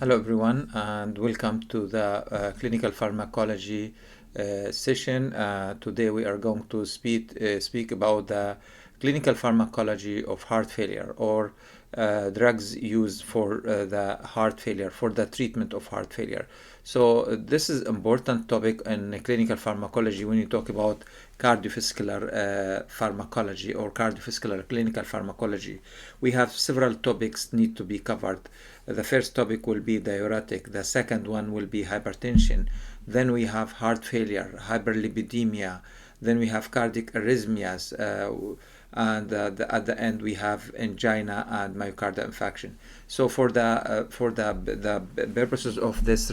Hello everyone and welcome to the clinical pharmacology session. Today we are going to speak about the clinical pharmacology of heart failure or drugs used for the heart failure, for the treatment of heart failure. So this is important topic in clinical pharmacology when you talk about cardiovascular pharmacology or cardiovascular clinical pharmacology. We have several topics need to be covered. The first topic will be diuretic. The second one will be hypertension. Then we have heart failure, hyperlipidemia. Then we have cardiac arrhythmias. And at the end we have angina and myocardial infarction. So for the purposes of this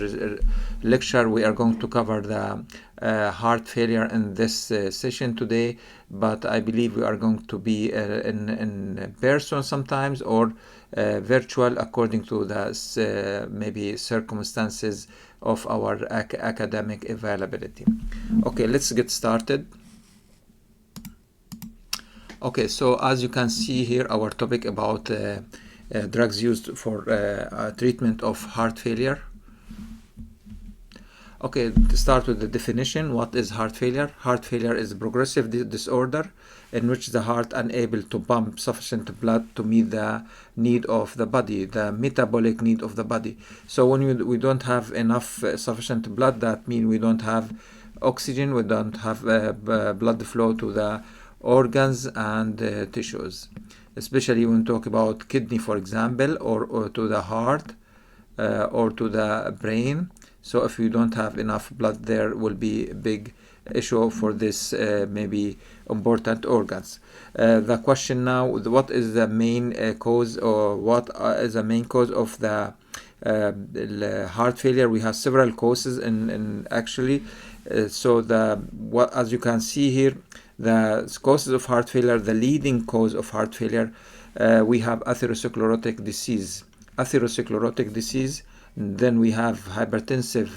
lecture, we are going to cover the heart failure in this session today. But I believe we are going to be in person sometimes or virtual according to the maybe circumstances of our academic availability. Okay, let's get started. Okay, so as you can see here, our topic about drugs used for treatment of heart failure. Okay, to start with the definition, what is heart failure? Heart failure is a progressive disorder in which the heart unable to pump sufficient blood to meet the need of the body, the metabolic need of the body. So when we don't have enough sufficient blood, that means we don't have oxygen, we don't have blood flow to the organs and tissues, especially when we talk about kidney, for example, or to the heart or to the brain. So if you don't have enough blood, there will be a big issue for this maybe important organs. The question now, what is the main cause, or what is the main cause of the heart failure? We have several causes in actually. So as you can see here, the causes of heart failure, the leading cause of heart failure, we have atherosclerotic disease. Then we have hypertensive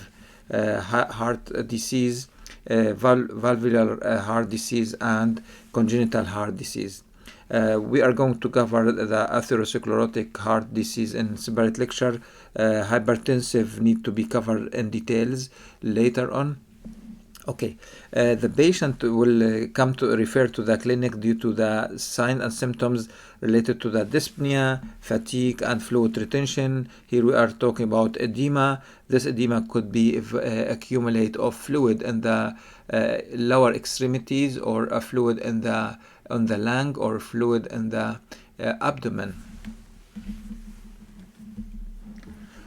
heart disease, valvular heart disease, and congenital heart disease. We are going to cover the atherosclerotic heart disease in separate lecture. Hypertensive need to be covered in details later on. Okay, the patient will come to refer to the clinic due to the signs and symptoms related to the dyspnea, fatigue, and fluid retention. Here we are talking about edema. This edema could be accumulate of fluid in the lower extremities, or a fluid in on the lung, or fluid in the abdomen.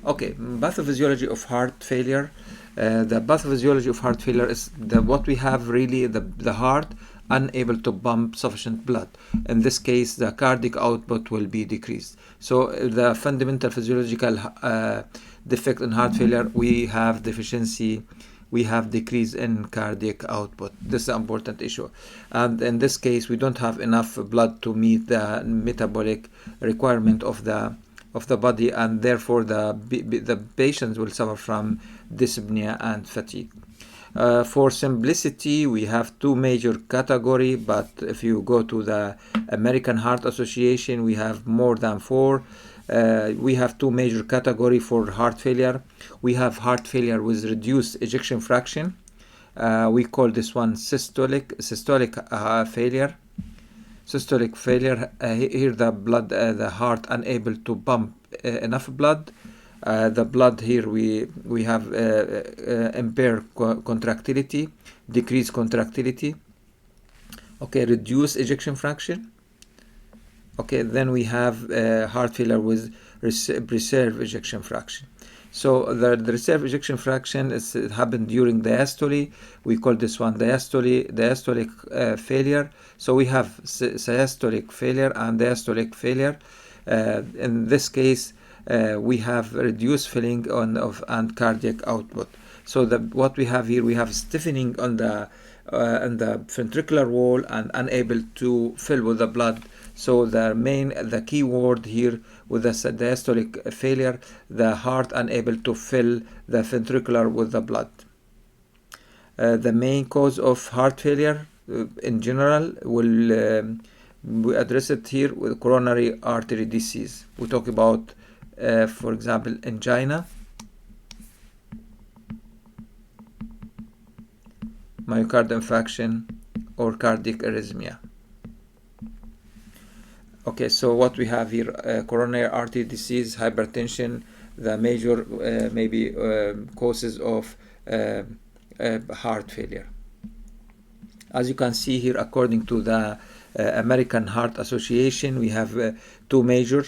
Okay, pathophysiology of heart failure. The pathophysiology of heart failure is what we have really the heart unable to pump sufficient blood. In this case, the cardiac output will be decreased. So the fundamental physiological defect in heart failure, we have deficiency, we have decrease in cardiac output. This is an important issue. And in this case, we don't have enough blood to meet the metabolic requirement of the body, and therefore the patients will suffer from dyspnea and fatigue. For simplicity, we have two major categories, but if you go to the American Heart Association, we have more than four. We have two major categories for heart failure. We have heart failure with reduced ejection fraction. We call this one systolic failure. Systolic failure, here the heart unable to pump enough blood. The blood here we have impaired contractility, decreased contractility. Okay, reduced ejection fraction. Okay, then we have heart failure with reserve ejection fraction. So the reserve ejection fraction happened during diastole. We call this one diastolic failure. So we have systolic failure and diastolic failure. In this case, we have reduced filling and cardiac output. So what we have here, we have stiffening on the ventricular wall and unable to fill with the blood. So the key word here with the diastolic failure, the heart unable to fill the ventricular with the blood. The main cause of heart failure in general we address it here with coronary artery disease. We talk about for example, angina, myocardial infarction, or cardiac arrhythmia. Okay, so what we have here, coronary artery disease, hypertension, the major causes of heart failure. As you can see here, according to the American Heart Association, we have two major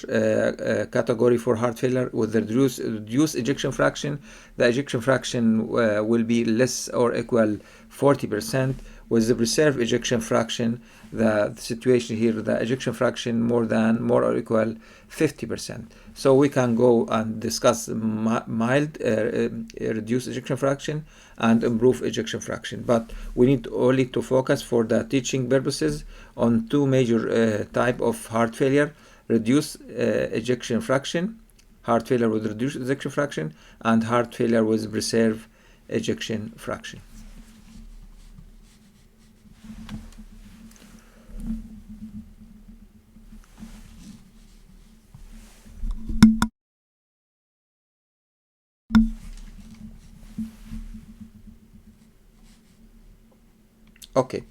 category for heart failure with the reduced ejection fraction. The ejection fraction will be less or equal 40%. With the preserved ejection fraction, the situation here, the ejection fraction more or equal 50%. So we can go and discuss mild reduced ejection fraction and improve ejection fraction, but we need only to focus for the teaching purposes on two major type of heart failure: reduced ejection fraction, heart failure with reduced ejection fraction, and heart failure with preserved ejection fraction. Okay,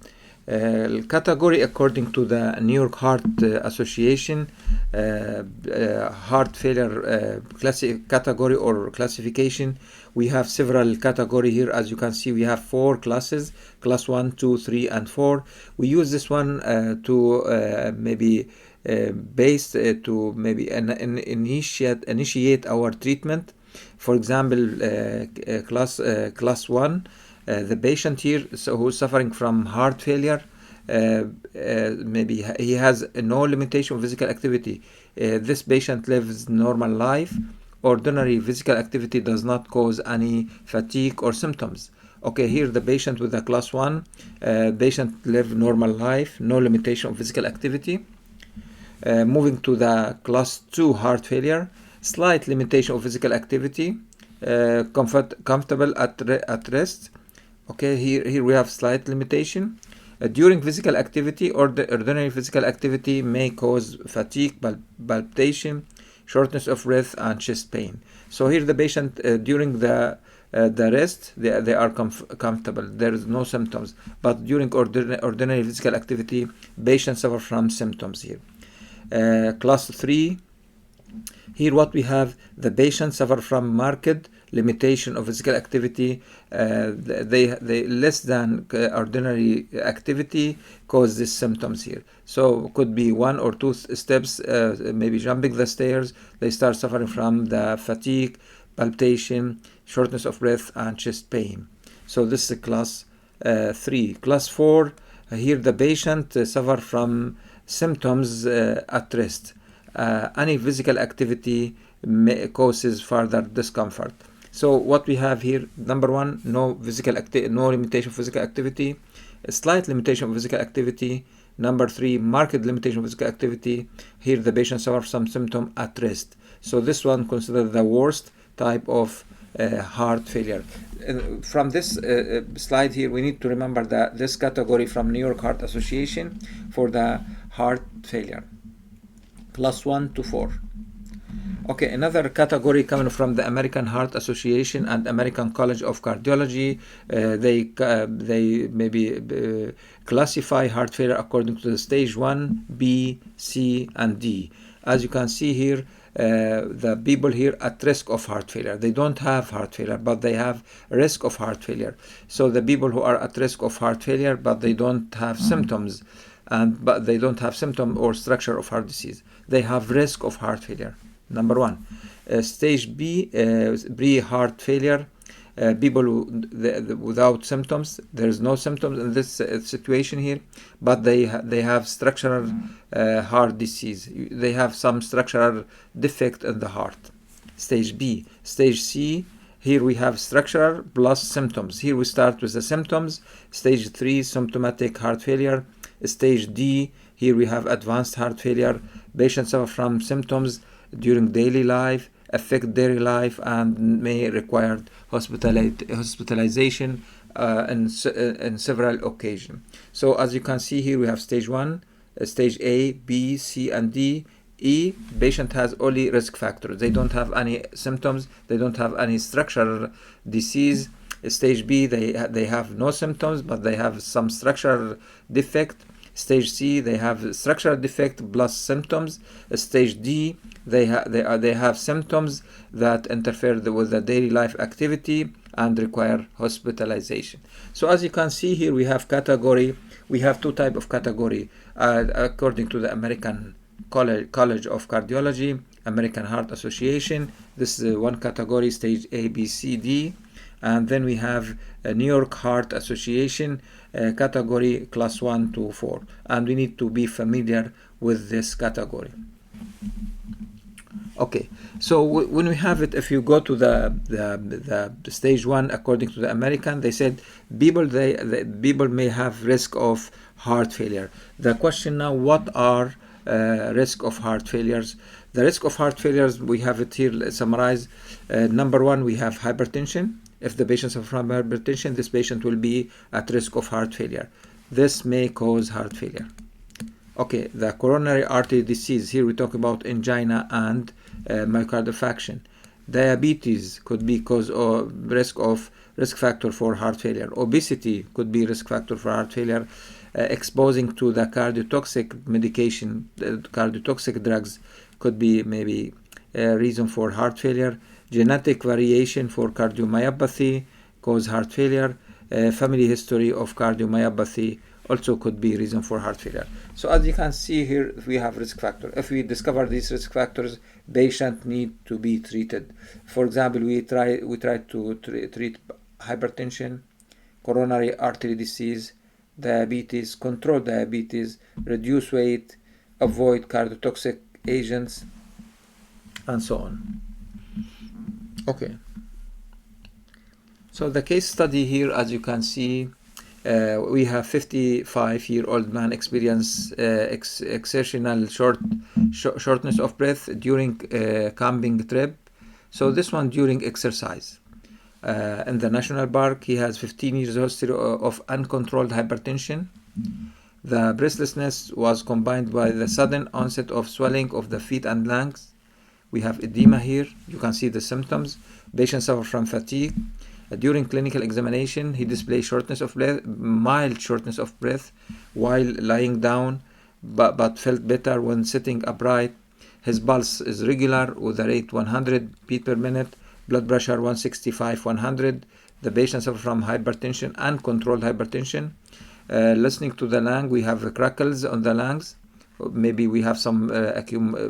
category according to the New York Heart Association heart failure category or classification. We have several category here. As you can see, we have 4 classes: class 1, 2, 3, and 4. We use this one to initiate our treatment. For example, class 1. The patient here, who's suffering from heart failure, maybe he has no limitation of physical activity. This patient lives normal life. Ordinary physical activity does not cause any fatigue or symptoms. Okay, here the patient with the class 1, patient live normal life, no limitation of physical activity. Moving to the class 2 heart failure, slight limitation of physical activity, comfortable at rest. Okay, here we have slight limitation. During physical activity or the ordinary physical activity may cause fatigue, palpitation, shortness of breath, and chest pain. So here the patient during the rest, they are comfortable. There is no symptoms. But during ordinary physical activity, patients suffer from symptoms here. Class 3, here what we have, the patient suffer from marked limitation of physical activity. They less than ordinary activity cause these symptoms here. So could be 1 or 2 steps, maybe jumping the stairs, they start suffering from the fatigue, palpitation, shortness of breath, and chest pain. So this is class 3. Class 4, here the patient suffer from symptoms at rest. Any physical activity causes further discomfort. So what we have here, number 1, no limitation of physical activity, a slight limitation of physical activity. Number 3, marked limitation of physical activity. Here the patient suffers some symptom at rest. So this one considered the worst type of heart failure. From this slide here, we need to remember that this category from New York Heart Association for the heart failure, class 1 to 4. Okay, another category coming from the American Heart Association and American College of Cardiology. They maybe classify heart failure according to the stage 1, B, C, and D. As you can see here, the people here at risk of heart failure, they don't have heart failure, but they have risk of heart failure. So the people who are at risk of heart failure, but they don't have symptoms, but they don't have symptom or structure of heart disease, they have risk of heart failure. Number 1. Stage B, pre-heart failure, people without symptoms. There is no symptoms in this situation here, but they have structural heart disease. They have some structural defect in the heart. Stage B. Stage C, here we have structural plus symptoms. Here we start with the symptoms. Stage 3, symptomatic heart failure. Stage D, here we have advanced heart failure. Patients suffer from symptoms during daily life, affect daily life, and may require hospitalization in several occasions. So as you can see here, we have stage 1, stage A, B, C, and D. E, patient has only risk factors. They don't have any symptoms. They don't have any structural disease. Stage B, they have no symptoms, but they have some structural defect. Stage C, they have structural defect plus symptoms. Stage D, they have symptoms that interfere with the daily life activity and require hospitalization. So as you can see here, we have category. We have two types of category according to the American College of Cardiology, American Heart Association. This is one category, stage A, B, C, D. And then we have a New York Heart Association category class 1 to 4. And we need to be familiar with this category. Okay, so when we have it, if you go to the stage 1 according to the American, they said people may have risk of heart failure. The question now, what are risk of heart failures? The risk of heart failures, we have it here summarized. Number 1, we have hypertension. If the patient suffers from hypertension, this patient will be at risk of heart failure. This may cause heart failure. Okay, the coronary artery disease. Here we talk about angina and myocardial infarction. Diabetes could be cause or risk factor for heart failure. Obesity could be risk factor for heart failure. Exposing to the cardiotoxic medication, cardiotoxic drugs could be maybe a reason for heart failure. Genetic variation for cardiomyopathy cause heart failure. Family history of cardiomyopathy also could be reason for heart failure. So as you can see here, we have risk factor. If we discover these risk factors, patient need to be treated. For example, we try to treat hypertension, coronary artery disease, diabetes, control diabetes, reduce weight, avoid cardiotoxic agents, and so on. Okay. So the case study here, as you can see, we have 55-year-old man experience exertional shortness of breath during camping trip. So this one during exercise. In the national park, he has 15 years history of uncontrolled hypertension. The breathlessness was combined by the sudden onset of swelling of the feet and lungs. We have edema here. You can see the symptoms. Patient suffer from fatigue. During clinical examination, he displays shortness of breath, mild shortness of breath while lying down, but felt better when sitting upright. His pulse is regular with a rate 100 beat per minute, blood pressure 165/100. The patient suffer from hypertension, uncontrolled hypertension. Listening to the lung, we have crackles on the lungs. Maybe we have some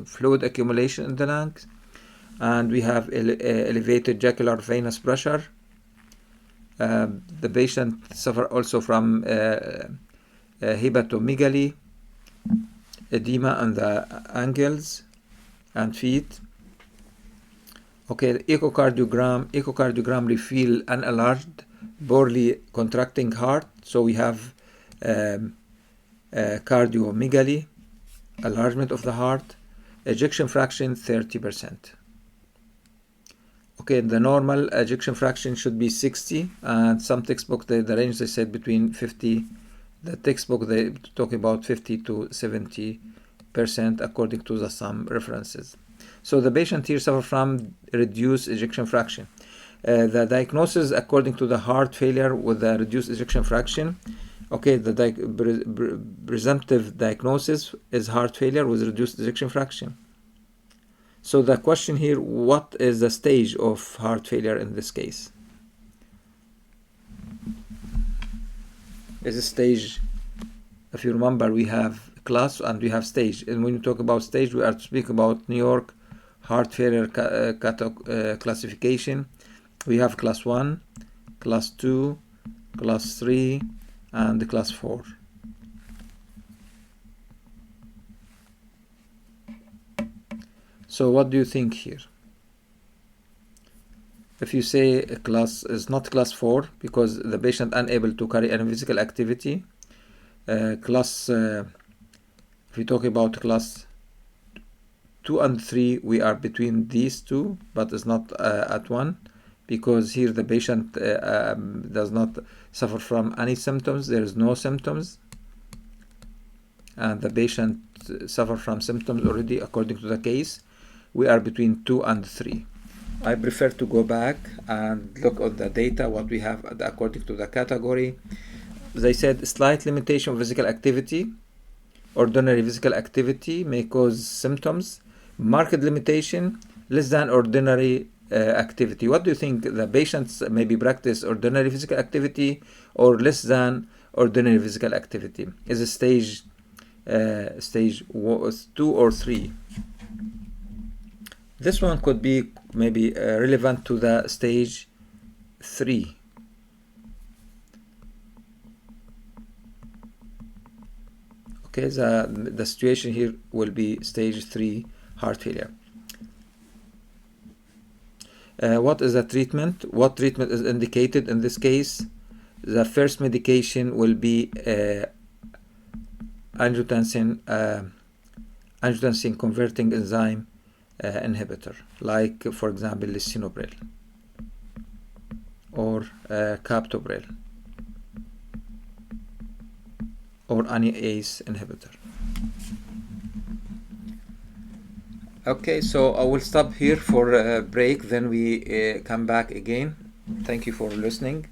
fluid accumulation in the lungs. And we have elevated jugular venous pressure. The patient suffer also from hepatomegaly, edema on the ankles and feet. Okay, echocardiogram reveal an enlarged, poorly contracting heart. So we have cardiomegaly, enlargement of the heart, ejection fraction 30%. Okay, the normal ejection fraction should be 60, and some textbook, the range they said between 50. The textbook they talk about 50 to 70% according to some references. So the patient here suffer from reduced ejection fraction. The diagnosis according to the heart failure with the reduced ejection fraction. Okay, the presumptive diagnosis is heart failure with reduced ejection fraction. So the question here, what is the stage of heart failure in this case? Is a stage, if you remember, we have class and we have stage. And when you talk about stage, we are speaking about New York heart failure classification. We have class 1, class 2, class 3, and class 4. So what do you think here? If you say a class is not class 4 because the patient unable to carry any physical activity, if we talk about class 2 and 3, we are between these two, but it's not at 1, because here the patient does not suffer from any symptoms. There is no symptoms. and the patient suffer from symptoms already according to the case, we are between 2 and 3. I prefer to go back and look at the data, what we have according to the category. They said slight limitation of physical activity, ordinary physical activity may cause symptoms, marked limitation, less than ordinary activity. What do you think? The patients maybe practice ordinary physical activity or less than ordinary physical activity? Is it stage 2 or 3? This one could be maybe relevant to the stage 3. Okay, the situation here will be stage 3 heart failure. What is the treatment? What treatment is indicated in this case? The first medication will be angiotensin-converting enzyme inhibitor, like for example lisinopril or captopril or any ACE inhibitor. Okay, so I will stop here for a break, then we come back again. Thank you for listening.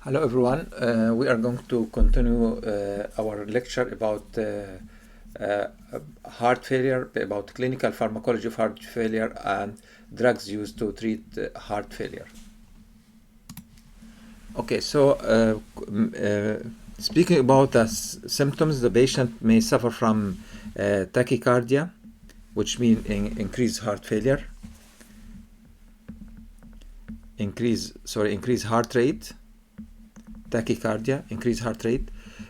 Hello everyone, we are going to continue our lecture about heart failure, about clinical pharmacology of heart failure and drugs used to treat heart failure. Okay, so speaking about the symptoms, the patient may suffer from tachycardia, which means increased heart failure, increased heart rate, tachycardia, increased heart rate,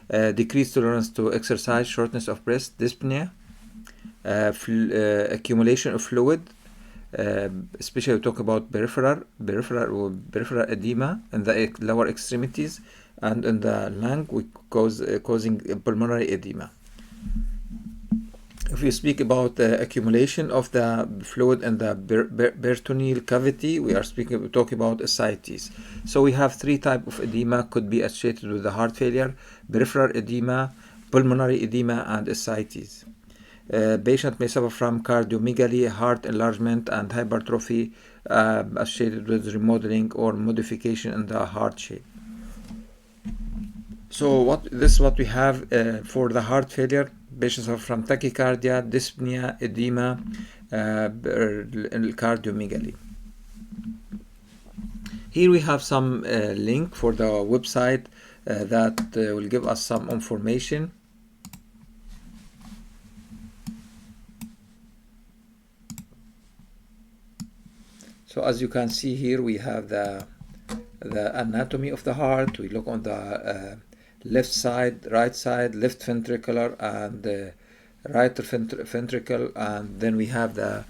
decreased tolerance to exercise, shortness of breath, dyspnea, accumulation of fluid, especially we talk about peripheral edema in the lower extremities, and in the lung causing pulmonary edema. If we speak about accumulation of the fluid in the peritoneal cavity, we are talking about ascites. So we have 3 types of edema could be associated with the heart failure: peripheral edema, pulmonary edema, and ascites. Patient may suffer from cardiomegaly, heart enlargement, and hypertrophy associated with remodeling or modification in the heart shape. So this is what we have for the heart failure. Patients suffer from tachycardia, dyspnea, edema, and cardiomegaly. Here we have some link for the website that will give us some information. So as you can see here, we have the anatomy of the heart. We look on the left side, right side, left ventricular and right ventricle, and then we have the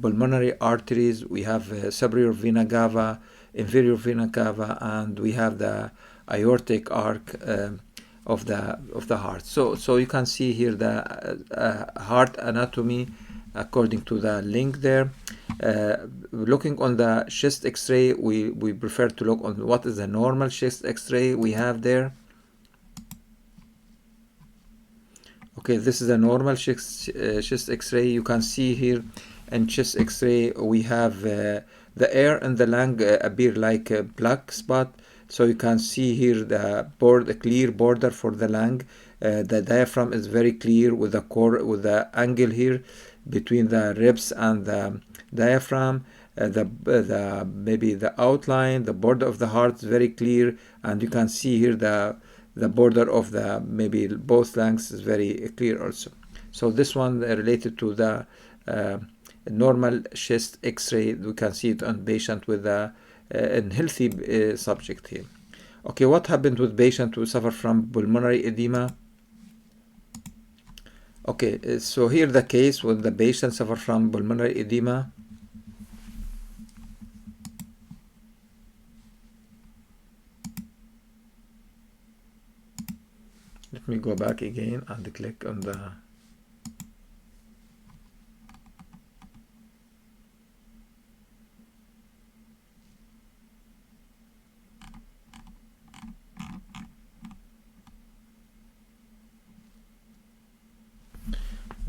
pulmonary arteries. We have superior vena cava, inferior vena cava, and we have the aortic arc of the heart. So you can see here the heart anatomy according to the link there. Looking on the chest X-ray, we prefer to look on what is the normal chest X-ray we have there. Okay, this is a normal chest X-ray. You can see here in chest X-ray we have the air in the lung appear like a black spot. So you can see here the clear border for the lung. The diaphragm is very clear with the angle here between the ribs and the diaphragm. maybe the outline, the border of the heart is very clear, and you can see here the border of the maybe both lungs is very clear also. So this one related to the normal chest X-ray. We can see it on patient with a healthy subject here. Okay, what happened with patient who suffer from pulmonary edema? Okay, so here the case when the patient suffer from pulmonary edema. Let me go back again and click on the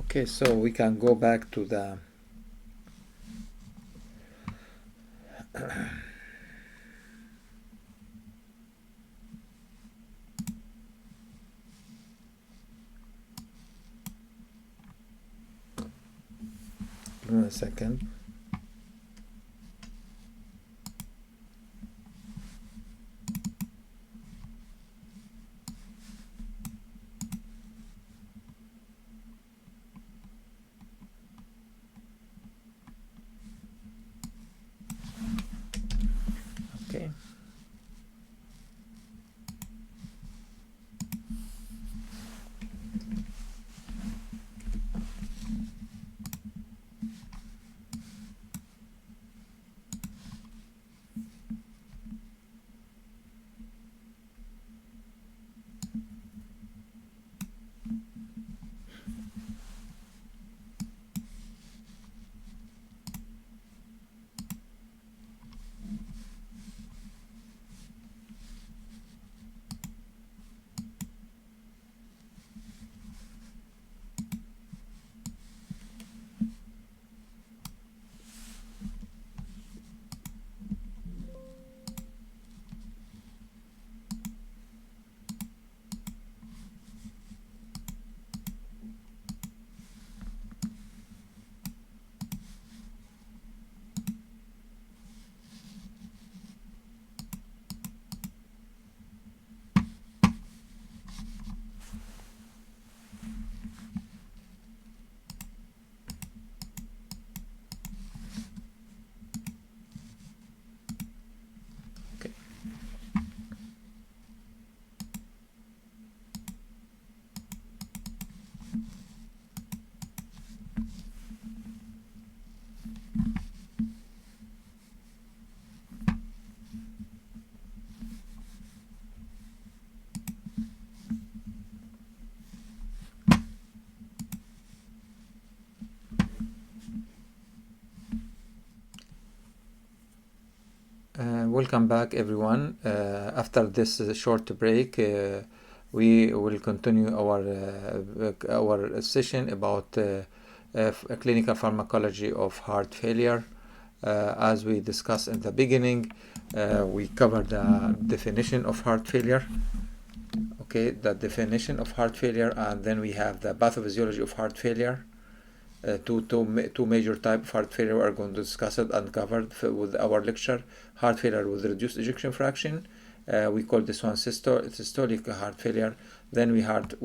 okay, so we can go back to the give me a second. Okay. Welcome back, everyone. After this short break, we will continue our session about clinical pharmacology of heart failure. As we discussed in the beginning, we covered the definition of heart failure. Okay, the definition of heart failure, and then we have the pathophysiology of heart failure. Two major types of heart failure we are going to discuss it and covered with our lecture. Heart failure with reduced ejection fraction, we call this one systolic heart failure. Then we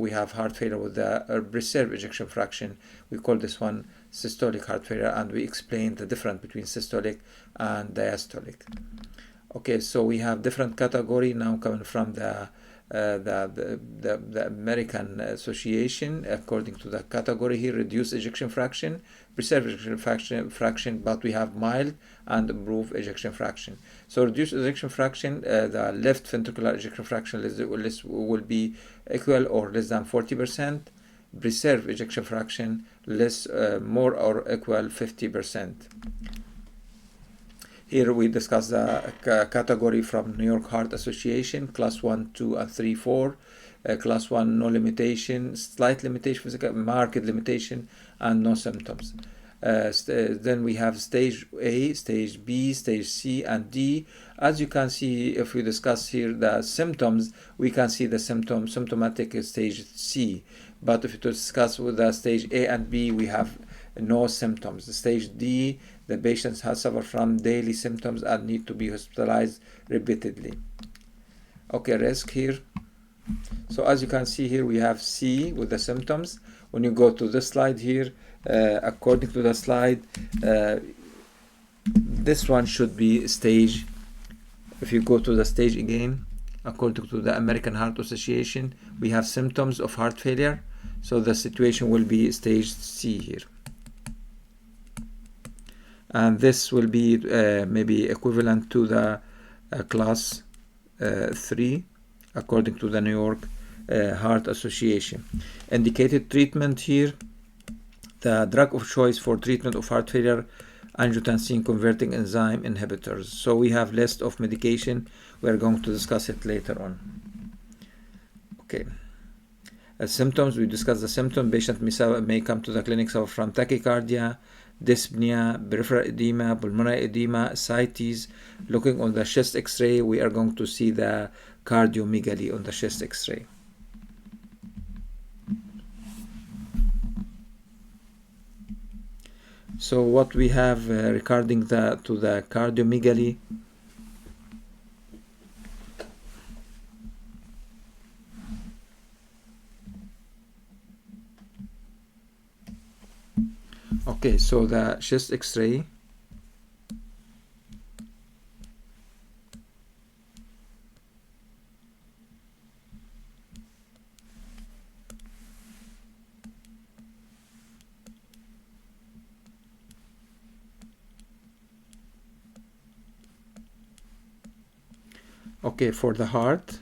have heart failure with the preserved ejection fraction, we call this one systolic heart failure, and we explain the difference between systolic and diastolic. Okay, so we have different category now coming from the American Association. According to the category here, reduced ejection fraction, preserved ejection fraction, but we have mild and improved ejection fraction. So reduced ejection fraction, the left ventricular ejection fraction will be equal or less than 40%. Preserved ejection fraction more or equal 50%. Here we discuss the category from New York Heart Association, class 1, 2, and 3, 4. Class 1, no limitation, slight limitation, physical, marked limitation, and no symptoms. Then we have stage A, stage B, stage C, and D. As you can see, if we discuss here the symptoms, we can see the symptomatic is stage C. But if you discuss with the stage A and B, we have no symptoms. The stage D, the patients have suffer from daily symptoms and need to be hospitalized repeatedly. Okay, risk here. So as you can see here, we have C with the symptoms. When you go to this slide here, according to the slide, this one should be stage. If you go to the stage again, according to the American Heart Association, we have symptoms of heart failure. So the situation will be stage C here. And this will be maybe equivalent to the class 3, according to the New York Heart Association. Indicated treatment here, the drug of choice for treatment of heart failure, angiotensin-converting enzyme inhibitors. So we have list of medication. We are going to discuss it later on. Okay. Symptoms, we discuss the symptoms. Patient may come to the clinic suffer from tachycardia, dyspnea, peripheral edema, pulmonary edema, ascites. Looking on the chest x-ray, we are going to see the cardiomegaly on the chest x-ray. So what we have regarding the cardiomegaly, okay, so the chest x-ray, okay, for the heart,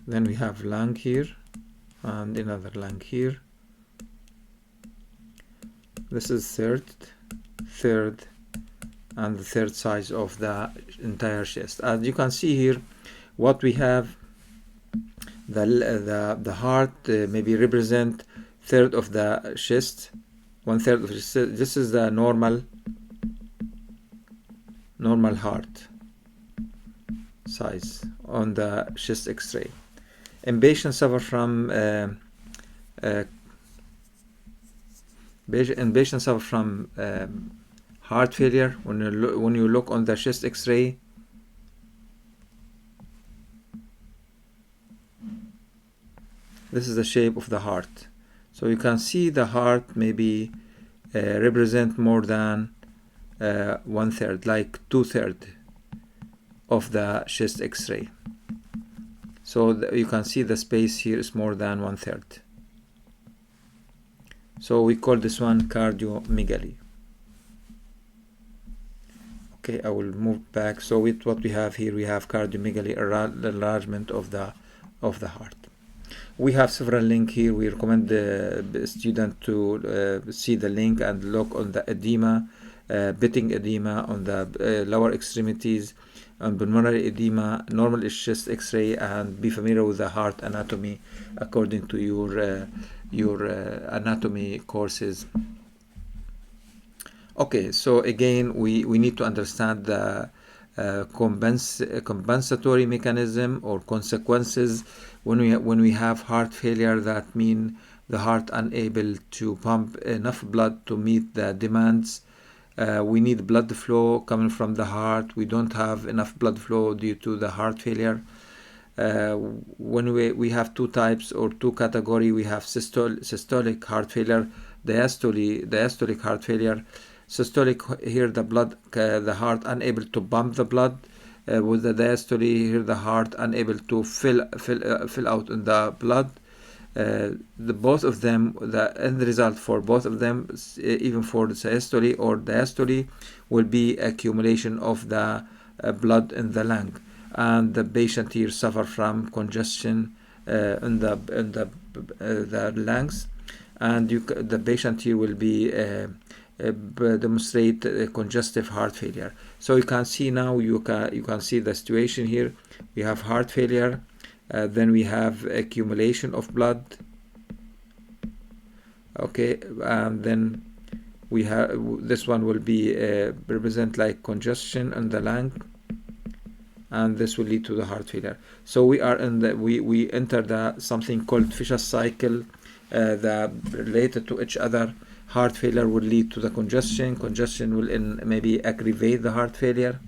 then we have lung here and another lung here. This is third, and the third size of the entire chest. As you can see here, what we have, the heart maybe represent third of the chest, 1/3 of the chest. This is the normal heart size on the chest x-ray. And patients suffer from heart failure. When you look on the chest x-ray, this is the shape of the heart. So you can see the heart maybe represent more than 1/3, like 2/3 of the chest x-ray. So you can see the space here is more than 1/3. So we call this one cardiomegaly. Okay, I will move back. So with what we have here, we have cardiomegaly, enlargement of the heart. We have several links here. We recommend the student to see the link and look on the edema, pitting edema on the lower extremities, on pulmonary edema, normal chest x-ray, and be familiar with the heart anatomy according to your anatomy courses. Okay, so again, we need to understand the compensatory mechanism or consequences when we have heart failure. That mean the heart unable to pump enough blood to meet the demands. We need blood flow coming from the heart. We don't have enough blood flow due to the heart failure. When we have two types or two categories, we have systolic heart failure, diastolic heart failure. Systolic, here the heart unable to pump the blood. With the diastole, here the heart unable to fill out in the blood. Both of them, the end result for both of them, even for the systole or diastole, will be accumulation of the blood in the lung, and the patient here suffer from congestion in the lungs, and the patient here will be demonstrate congestive heart failure. So you can see now, you can see the situation here. We have heart failure, then we have accumulation of blood. Okay, and then we have this one will be represent like congestion in the lung, and this will lead to the heart failure. So we are in the we enter the something called vicious cycle, related to each other. Heart failure will lead to the congestion. Congestion will maybe aggravate the heart failure.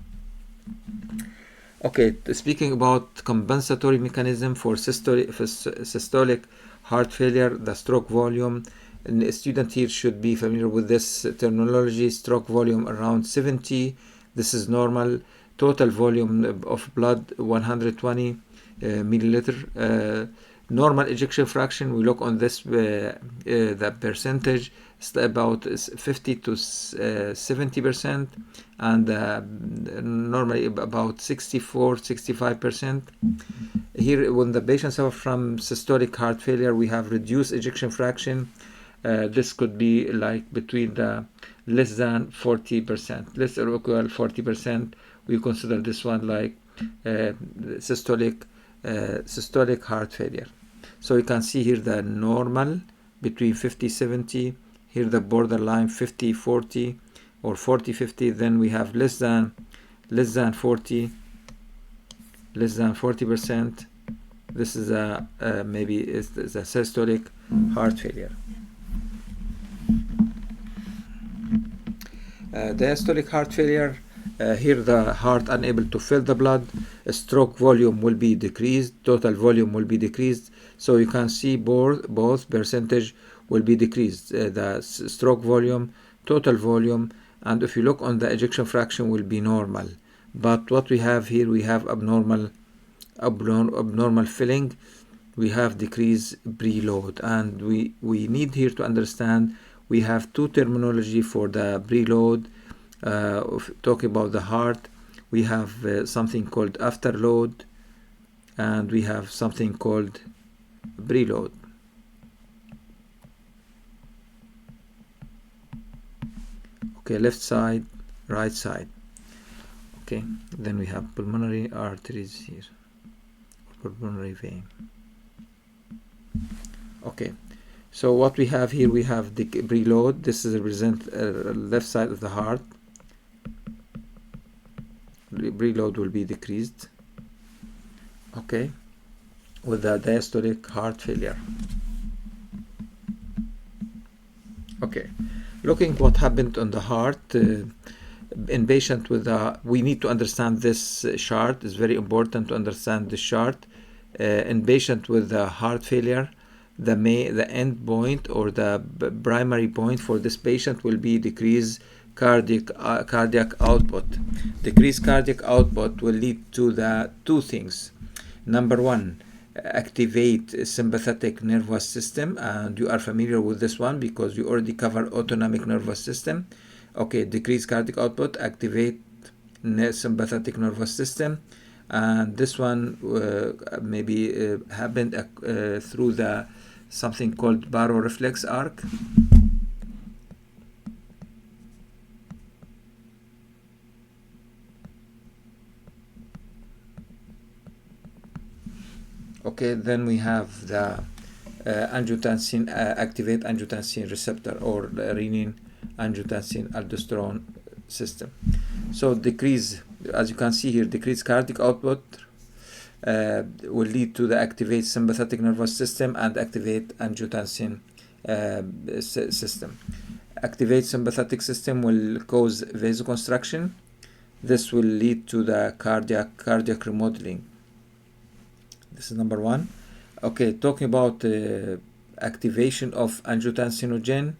Okay, speaking about compensatory mechanism for systolic heart failure, the stroke volume. And a student here should be familiar with this terminology. Stroke volume around 70. This is normal. Total volume of blood 120 milliliter. Normal ejection fraction, we look on this the percentage, it's about 50 to 70%, and normally about 64-65%. Here, when the patient suffers from systolic heart failure, we have reduced ejection fraction. This could be like between the less than 40%, less or equal 40%. We consider this one like systolic heart failure. So you can see here the normal between 50-70, here the borderline 50-40 or 40-50. Then we have less than 40%. This is maybe it's a systolic heart failure. Diastolic heart failure. Here the heart unable to fill the blood, stroke volume will be decreased, total volume will be decreased. So you can see both percentage will be decreased, the stroke volume, total volume, and if you look on the ejection fraction will be normal. But what we have here, we have abnormal filling, we have decreased preload, and we need here to understand we have two terminology for the preload. Talking about the heart, we have something called afterload, and we have something called preload. Okay, left side, right side. Okay, then we have pulmonary arteries here, pulmonary vein. Okay, so what we have here, we have the preload. This is represent left side of the heart. Preload will be decreased, okay, with the diastolic heart failure. Okay, looking what happened on the heart in patient with we need to understand this chart. It's very important to understand this chart. In patient with heart failure, the end point or the primary point for this patient will be decreased cardiac output. Decreased cardiac output will lead to the two things. Number one, activate sympathetic nervous system, and you are familiar with this one because you already covered autonomic nervous system. Okay, decreased cardiac output, activate sympathetic nervous system, and this one maybe happened through the something called baroreflex arc. Okay, then we have the angiotensin activate angiotensin receptor or renin-angiotensin-aldosterone system. So decrease, as you can see here, decreased cardiac output will lead to the activate sympathetic nervous system and activate angiotensin system. Activate sympathetic system will cause vasoconstriction. This will lead to the cardiac remodeling. This is number one. Okay, talking about activation of angiotensinogen.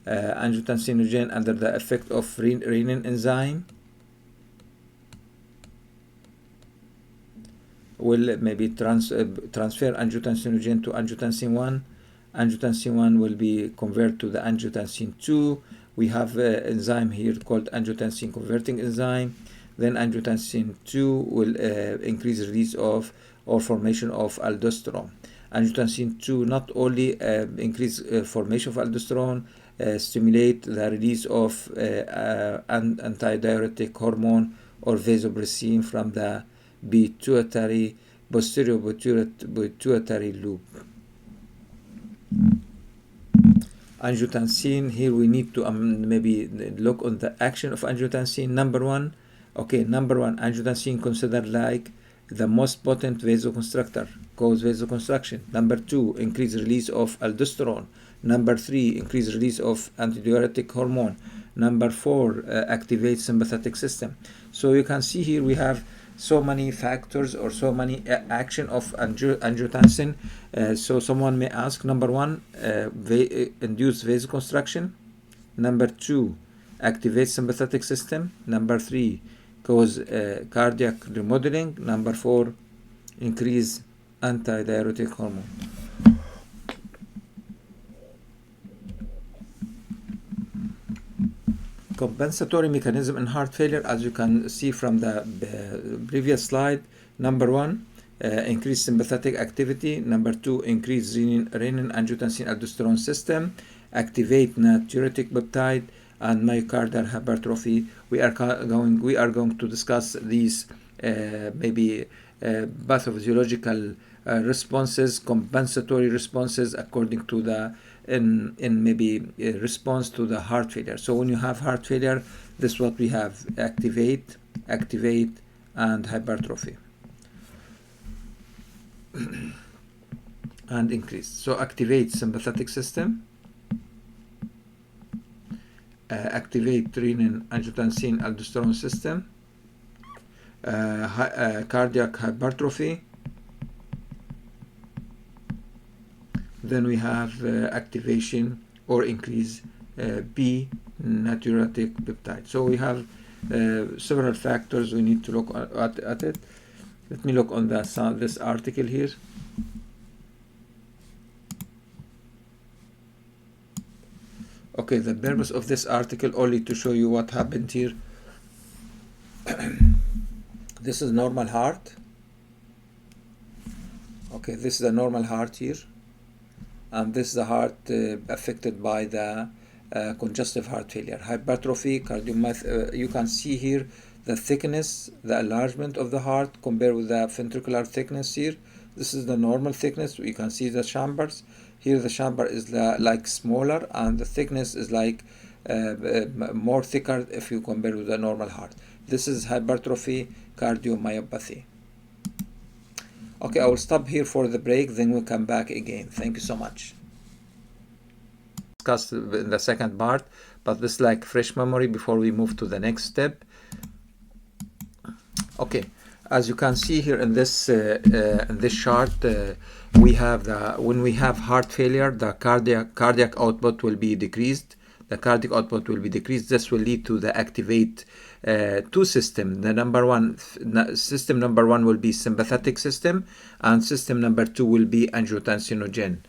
Angiotensinogen under the effect of renin enzyme will maybe transfer angiotensinogen to angiotensin 1. Angiotensin 1 will be converted to the angiotensin 2. We have an enzyme here called angiotensin-converting enzyme. Then angiotensin 2 will increase release of or formation of aldosterone. Angiotensin 2 not only increase formation of aldosterone, stimulate the release of antidiuretic hormone or vasopressin from the posterior pituitary loop. Angiotensin, here we need to maybe look on the action of angiotensin. Number one, angiotensin considered like the most potent vasoconstrictor, cause vasoconstriction. Number 2, increase release of aldosterone. Number 3, increase release of antidiuretic hormone. Number 4, activate sympathetic system. So you can see here we have so many factors or so many action of angiotensin. So someone may ask, number 1, induce vasoconstriction. Number 2, activate sympathetic system. Number 3, cause cardiac remodeling. Number 4, increase antidiuretic hormone. Compensatory mechanism in heart failure, as you can see from the previous slide. Number 1, increase sympathetic activity. Number 2, increase renin-angiotensin-aldosterone system, activate natriuretic peptide, and myocardial hypertrophy. We are going to discuss these pathophysiological responses, compensatory responses according to the response to the heart failure. So when you have heart failure, this is what we have: activate, and hypertrophy, and increase. So activate sympathetic system, activate renin-angiotensin-aldosterone system, cardiac hypertrophy. Then we have activation or increase B natriuretic peptide. So we have several factors we need to look at it. Let me look on this article here. Okay, the purpose of this article only to show you what happened here. This is normal heart. Okay, this is a normal heart here. And this is the heart affected by the congestive heart failure. Hypertrophy, cardiomyopathy. You can see here the thickness, the enlargement of the heart compared with the ventricular thickness here. This is the normal thickness. You can see the chambers. Here the chamber is like smaller, and the thickness is like more thicker if you compare with the normal heart. This is hypertrophy cardiomyopathy. Okay, I will stop here for the break, then we'll come back again. Thank you so much. Discussed in the second part, but this is like fresh memory before we move to the next step. Okay, as you can see here in this chart, we have when we have heart failure, the cardiac output will be decreased. The cardiac output will be decreased. This will lead to the activate two system. The system number one will be sympathetic system, and system number 2 will be angiotensinogen.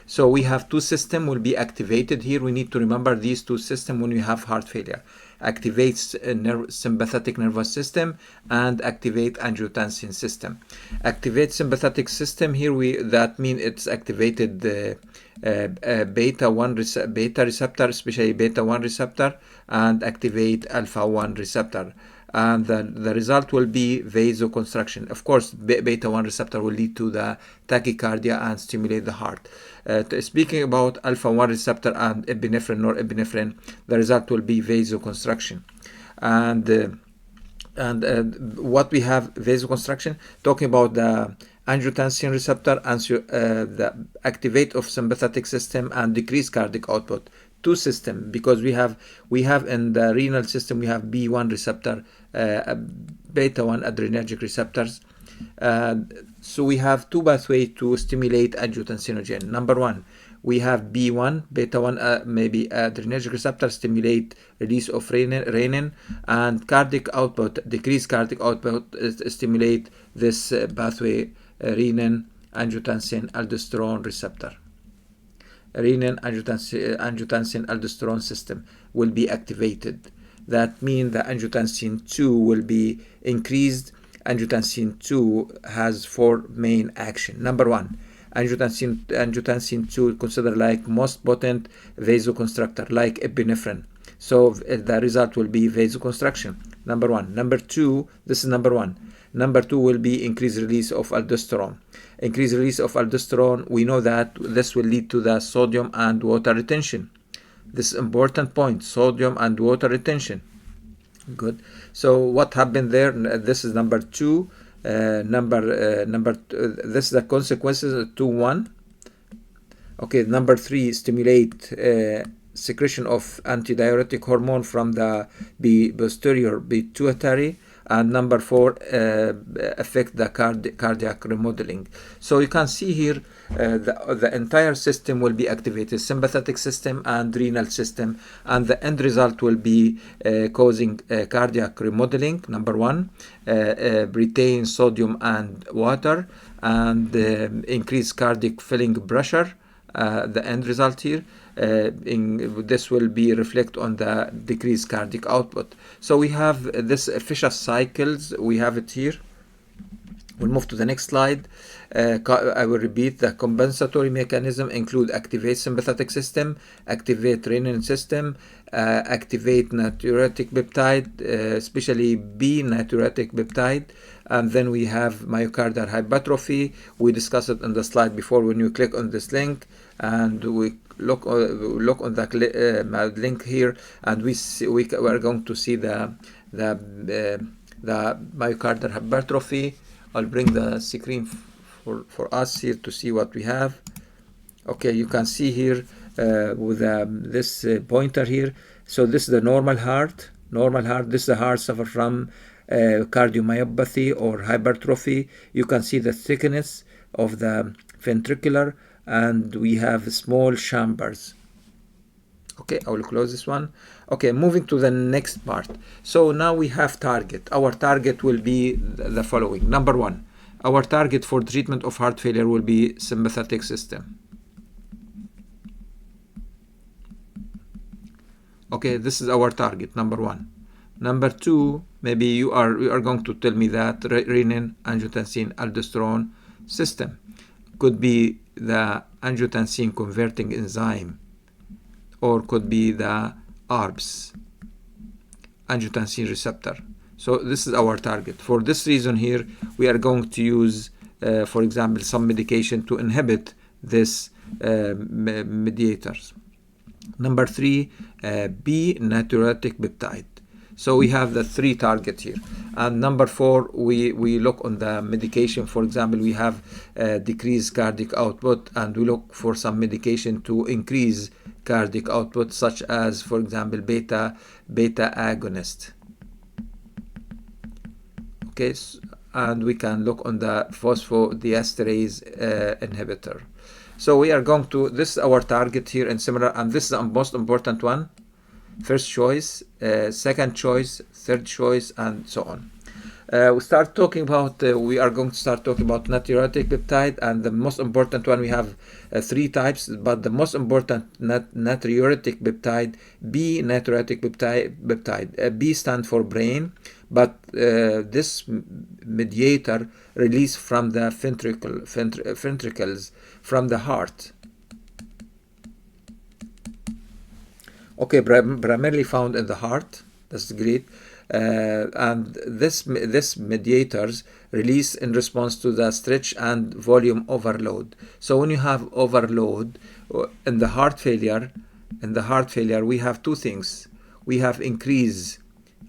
So we have two systems will be activated here. We need to remember these two systems when we have heart failure. Activates sympathetic nervous system and activate angiotensin system. Activate sympathetic system here, that means it's activated beta receptor, especially beta 1 receptor, and activate alpha 1 receptor. And the result will be vasoconstriction. Of course, beta 1 receptor will lead to the tachycardia and stimulate the heart. Speaking about alpha 1 receptor and epinephrine, norepinephrine, the result will be vasoconstriction. And what we have vasoconstriction, talking about the angiotensin receptor and the activate of sympathetic system and decrease cardiac output. Two system, because we have in the renal system we have B1 receptor, beta 1 adrenergic receptors. So we have two pathways to stimulate angiotensinogen. Number 1, we have B1 beta 1 adrenergic receptor stimulate release of renin, and cardiac output, decrease cardiac output, stimulate this pathway, renin-angiotensin-aldosterone receptor. Renin-angiotensin-aldosterone system will be activated. That means the angiotensin 2 will be increased. Angiotensin 2 has 4 main action. Number 1, angiotensin 2 considered like most potent vasoconstrictor, like epinephrine. So the result will be vasoconstriction. Number 1. Number 2, this is number 1. Number 2 will be increased release of aldosterone. Increased release of aldosterone, we know that this will lead to the sodium and water retention. This is important point, sodium and water retention. Good. So what happened there? This is number 2. This is the consequences 2-1. Okay, number 3, stimulate secretion of antidiuretic hormone from the posterior pituitary. And number 4, affect the cardiac remodeling. So you can see here the entire system will be activated, sympathetic system and renal system, and the end result will be causing cardiac remodeling, number 1, retain sodium and water, and increase cardiac filling pressure. The end result here, this will be reflect on the decreased cardiac output. So we have this vicious cycles. We have it here. We'll move to the next slide. I will repeat. The compensatory mechanism include activate sympathetic system, activate renin system, activate natriuretic peptide, especially B natriuretic peptide, and then we have myocardial hypertrophy. We discussed it on the slide before. When you click on this link and we look on the link here, and we are going to see the myocardial hypertrophy. I'll bring the screen for us here to see what we have. Okay, you can see here with this pointer here. So this is the normal heart. This is the heart suffer from cardiomyopathy or hypertrophy. You can see the thickness of the ventricular, and we have small chambers. Okay, I will close this one. Okay, moving to the next part. So now we have target. Our target will be the following. Number 1, our target for treatment of heart failure will be sympathetic system. Okay, this is our target, number 1. Number 2, maybe you are going to tell me that renin-angiotensin-aldosterone system could be the angiotensin-converting enzyme, or could be the ARBs, angiotensin receptor. So this is our target. For this reason here, we are going to use, for example, some medication to inhibit this mediators. Number 3, B natriuretic peptide. So we have the 3 targets here. And number 4, we look on the medication. For example, we have decreased cardiac output, and we look for some medication to increase cardiac output, such as, for example, beta agonist. Okay, and we can look on the phosphodiesterase inhibitor. So we are going to, this is our target here and similar, and this is the most important one. First choice, second choice, third choice, and so on. We start talking about, we are going to start talking about natriuretic peptide, and the most important one, we have 3 types, but the most important natriuretic peptide, B natriuretic peptide. B stands for brain, but this mediator released from the ventricles from the heart. Okay, primarily found in the heart. That's great. And this mediators release in response to the stretch and volume overload. So when you have overload in the heart failure, we have 2 things. We have increase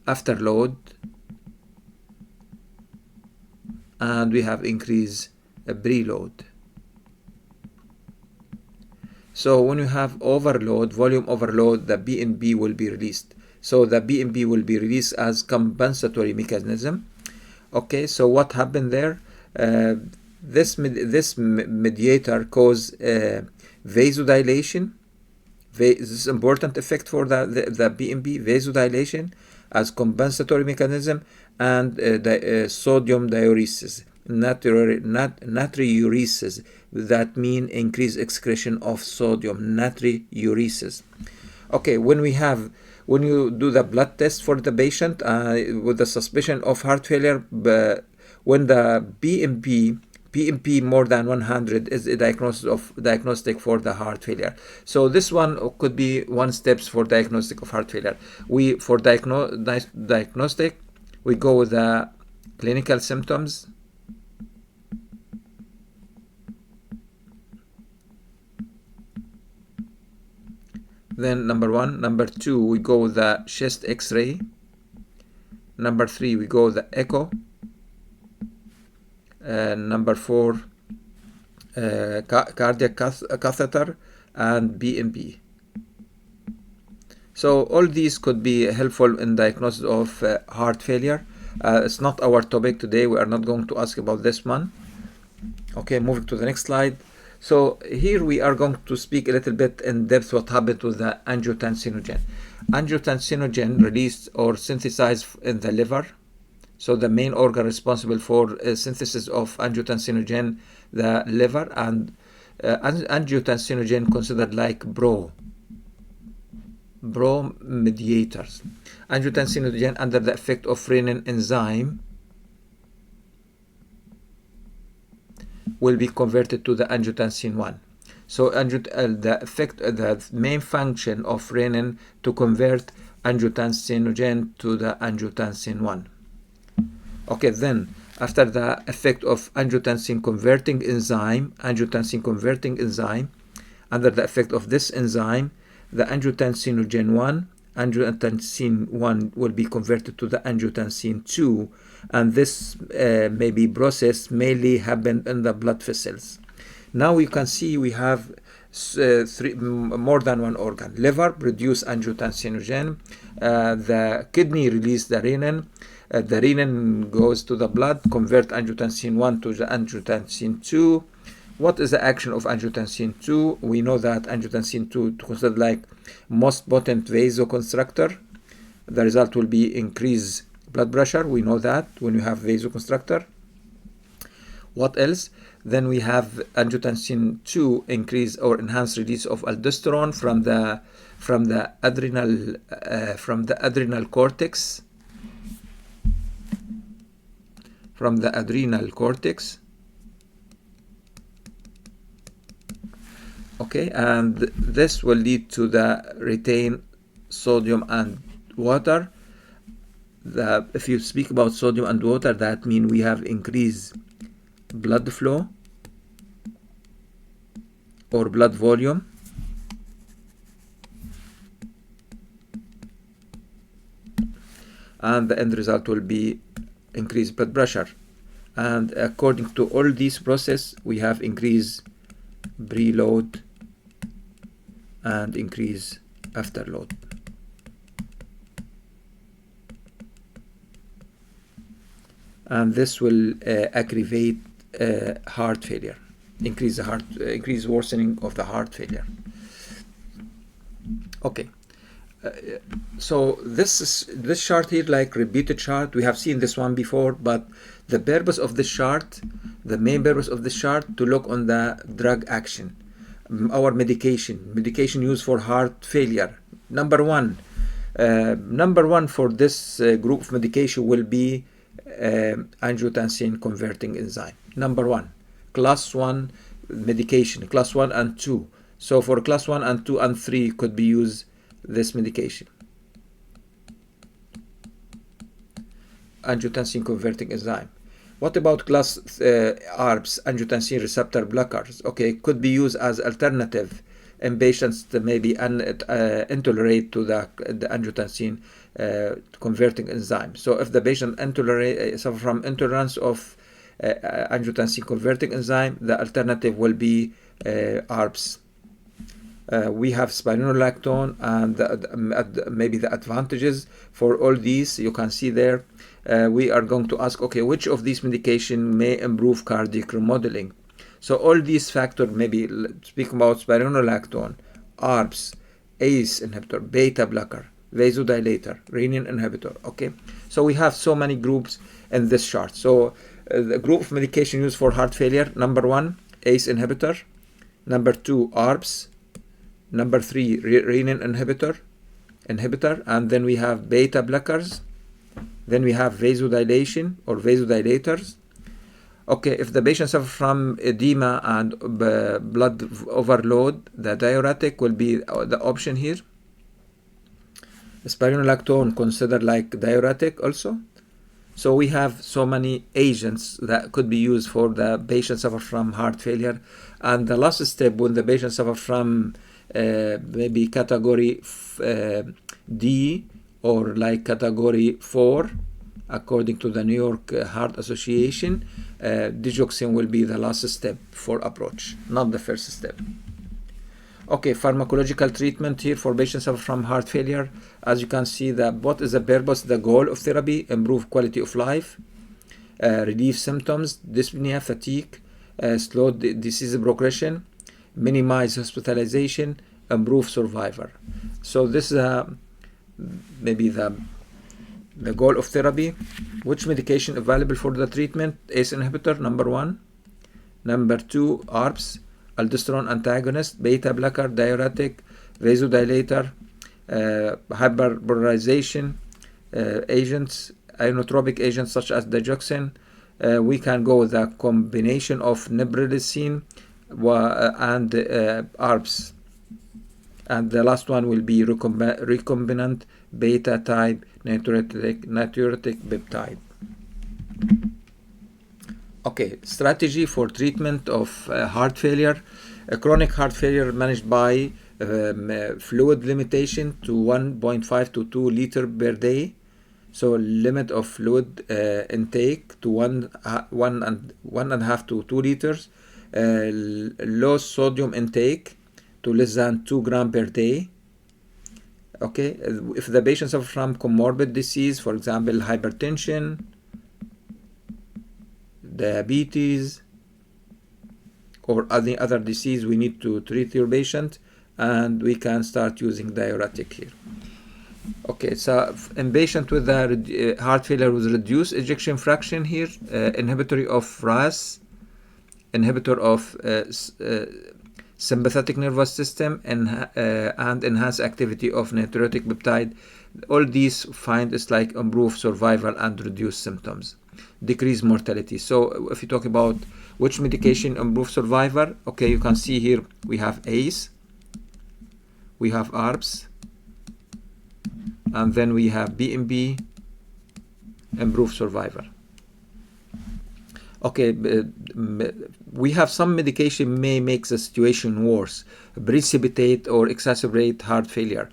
afterload, and we have increase preload. So when you have overload, volume overload, the BNB will be released. So the BNB will be released as compensatory mechanism. Okay, so what happened there? This mediator cause vasodilation. This is important effect for the BNB, vasodilation as compensatory mechanism, and the sodium diuresis, natriuresis. That mean increased excretion of sodium, natriuresis. Okay, when you do the blood test for the patient with the suspicion of heart failure, when the BNP more than 100 is a diagnostic for the heart failure. So this one could be one steps for diagnostic of heart failure. For diagnostic, we go with the clinical symptoms. Then number 1. Number 2, we go with the chest x-ray. Number 3, we go with the echo. number 4, cardiac catheter, and BMP. So all these could be helpful in diagnosis of heart failure. It's not our topic today. We are not going to ask about this one. Okay, moving to the next slide. So here we are going to speak a little bit in depth what happened with the angiotensinogen. Angiotensinogen released or synthesized in the liver. So the main organ responsible for synthesis of angiotensinogen, the liver, and angiotensinogen considered like mediators. Angiotensinogen under the effect of renin enzyme will be converted to the angiotensin 1. So the main function of renin to convert angiotensinogen to the angiotensin 1. Okay, then after the effect of angiotensin converting enzyme, under the effect of this enzyme, the angiotensin 1 will be converted to the angiotensin 2, and this may be processed mainly happen in the blood vessels. Now you can see we have more than one organ. Liver produce angiotensinogen, the kidney release the renin, the renin goes to the blood, convert angiotensin 1 to the angiotensin 2. What is the action of angiotensin 2? We know that angiotensin 2 is considered like most potent vasoconstrictor. The result will be increased blood pressure. We know that when you have vasoconstrictor. What else? Then we have angiotensin 2 increase or enhance release of aldosterone from the adrenal cortex. Okay, and this will lead to the retain sodium and water. If you speak about sodium and water, that means we have increased blood flow or blood volume. And the end result will be increased blood pressure. And according to all these processes, we have increased preload and increase afterload. And this will aggravate heart failure, increase worsening of the heart failure. Okay, so this chart here, like repeated chart, we have seen this one before, but the purpose of this chart, the main purpose of this chart, to look on the drug action. Our medication used for heart failure. Number one for this group of medication will be angiotensin converting enzyme. Number 1, class 1 medication, class 1 and 2. So for class 1 and 2 and 3 could be used this medication, angiotensin converting enzyme. What about class ARBs, angiotensin receptor blockers? Okay, could be used as alternative in patients that may be intolerant to the angiotensin converting enzyme. So if the patient suffer from intolerance of angiotensin converting enzyme, the alternative will be ARBs. We have spironolactone, and maybe the advantages for all these you can see there. We are going to ask, okay, which of these medication may improve cardiac remodeling? So all these factors, maybe speak about spironolactone, ARBs, ACE inhibitor, beta blocker, vasodilator, renin inhibitor. Okay, so we have so many groups in this chart. So the group of medication used for heart failure: number 1, ACE inhibitor; number 2, ARBs; number 3, renin inhibitor, and then we have beta blockers. Then we have vasodilation or vasodilators. Okay, if the patient suffers from edema and blood overload, the diuretic will be the option here. Spironolactone considered like diuretic also. So we have so many agents that could be used for the patient suffer from heart failure. And the last step, when the patient suffer from maybe category D or like category 4, according to the New York Heart Association, digoxin will be the last step for approach, not the first step. Okay, pharmacological treatment here for patients suffering from heart failure. As you can see, what is the purpose, the goal of therapy? Improve quality of life, relieve symptoms, dyspnea, fatigue, slow disease progression, minimize hospitalization, improve survival. So this is maybe the goal of therapy. Which medication available for the treatment? ACE inhibitor, number 1. Number 2, ARBs, aldosterone antagonist, beta blocker, diuretic, vasodilator, hyperpolarization agents, inotropic agents such as digoxin. We can go with a combination of neprilysin and ARBs. And the last one will be recombinant beta type natriuretic peptide. Okay, strategy for treatment of heart failure. Chronic heart failure managed by fluid limitation to 1.5 to 2 liter per day. So limit of fluid intake to 1.5 to 2 liters. Low sodium intake to less than 2 grams per day. Okay, if the patient suffers from comorbid disease, for example, hypertension, diabetes, or any other disease, we need to treat your patient, and we can start using diuretic here. Okay, so in patient with heart failure with reduced ejection fraction here, inhibitory of RAAS, inhibitor of sympathetic nervous system, and enhance activity of natriuretic peptide. All these find is like improve survival and reduce symptoms, decrease mortality. So if you talk about which medication improve survival, okay, you can see here we have ACE, we have ARBs, and then we have BMB, improve survival. Okay, we have some medication may make the situation worse, precipitate or exacerbate heart failure.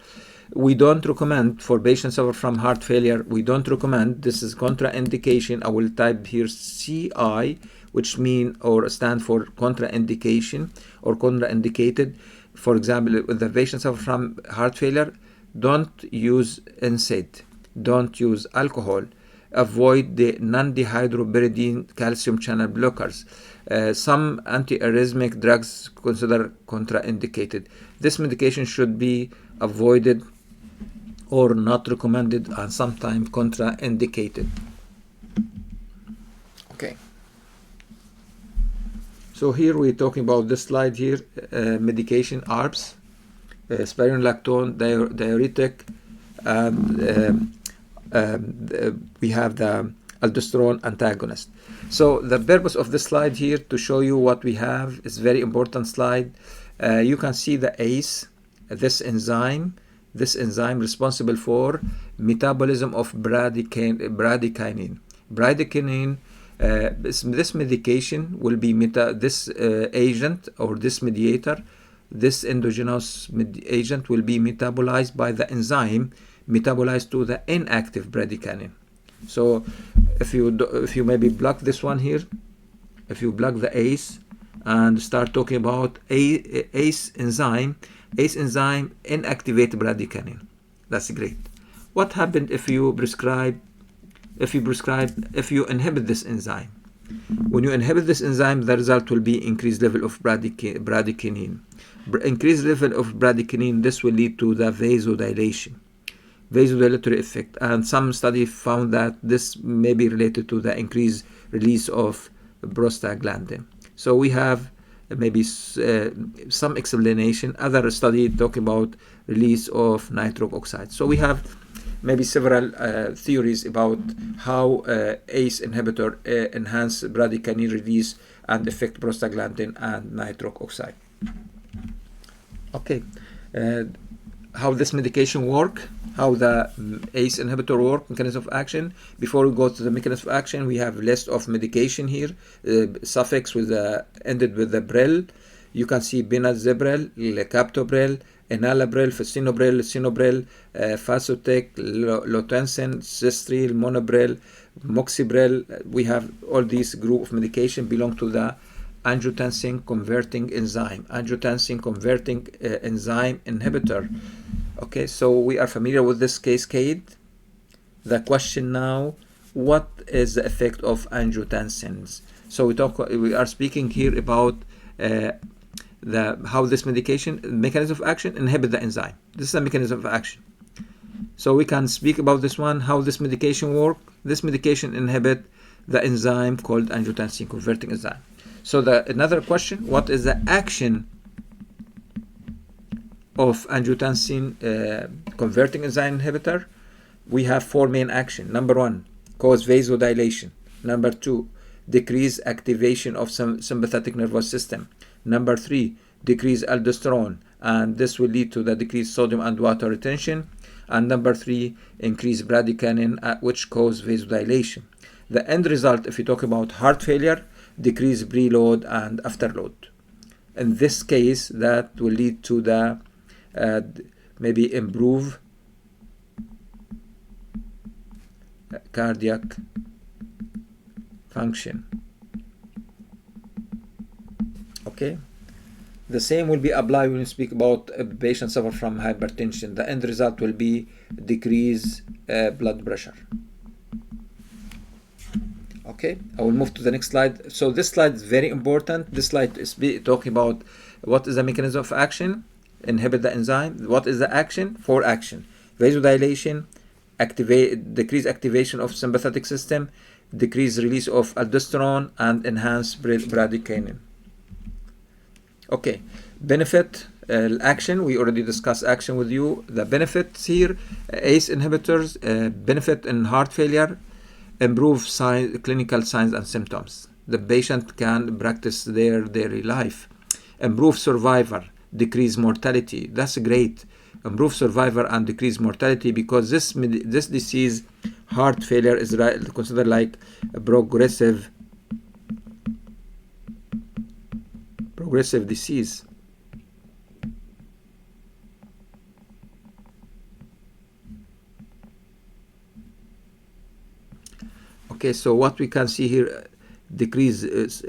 We don't recommend for patients suffer from heart failure. We don't recommend. This is contraindication. I will type here CI, which mean or stand for contraindication or contraindicated. For example, with the patients suffer from heart failure, don't use NSAID, don't use alcohol, avoid the non-dehydropyridine calcium channel blockers. Some antiarrhythmic drugs considered contraindicated. This medication should be avoided or not recommended and sometimes contraindicated. Okay. So here we're talking about this slide here, medication ARBs, spironolactone, diuretic, and we have the aldosterone antagonist. So the purpose of this slide here to show you what we have is very important slide. You can see the ACE, this enzyme responsible for metabolism of bradykinin. Bradykinin, this medication will be this agent or this mediator, this endogenous agent will be metabolized by the enzyme, metabolized to the inactive bradykinin. So if you maybe block this one here, if you block the ACE and start talking about ACE enzyme inactivate bradykinin, that's great. What happened if you inhibit this enzyme? When you inhibit this enzyme, the result will be increased level of bradykinin. Increased level of bradykinin, this will lead to the vasodilation, vasodilatory effect, and some study found that this may be related to the increased release of prostaglandin. So we have maybe some explanation. Other study talk about release of nitric oxide. So we have maybe several theories about how ACE inhibitor enhance bradykinin release and affect prostaglandin and nitric oxide. Okay, how this medication work, how the ACE inhibitor work, mechanism of action. Before we go to the mechanism of action, we have list of medication here, suffix with ended with the bril. You can see benazebril, captopril, enalapril, fesinopril, lisinopril, Fasotec, Lotensin, Cistril, Monopril, Moxibril. We have all these group of medication belong to the angiotensin converting enzyme, angiotensin converting enzyme inhibitor. Okay, so we are familiar with this cascade. The question now, what is the effect of angiotensins? So we are speaking here about how this medication, mechanism of action, inhibit the enzyme. This is the mechanism of action. So we can speak about this one, how this medication work. This medication inhibit the enzyme called angiotensin converting enzyme. So another question, what is the action of angiotensin converting enzyme inhibitor? We have four main action. Number one, cause vasodilation. Number two, decrease activation of some sympathetic nervous system. Number three, decrease aldosterone, and this will lead to the decreased sodium and water retention. And number three, increase bradykinin, which cause vasodilation. The end result, if you talk about heart failure, decrease preload and afterload. In this case, that will lead to the maybe improve cardiac function. Okay, the same will be applied when you speak about a patient suffer from hypertension. The end result will be decrease blood pressure. Okay, I will move to the next slide. So this slide is very important. This slide is talking about what is the mechanism of action, inhibit the enzyme. What is the action? For action, vasodilation, decrease activation of sympathetic system, decrease release of aldosterone, and enhance bradykinin. Okay, benefit, action, we already discussed action with you. The benefits here, ACE inhibitors, benefit in heart failure, improve clinical signs and symptoms. The patient can practice their daily life. Improve survivor, decrease mortality. That's great. Improve survivor and decrease mortality, because this disease, heart failure, is considered like a progressive disease. Okay, so what we can see here,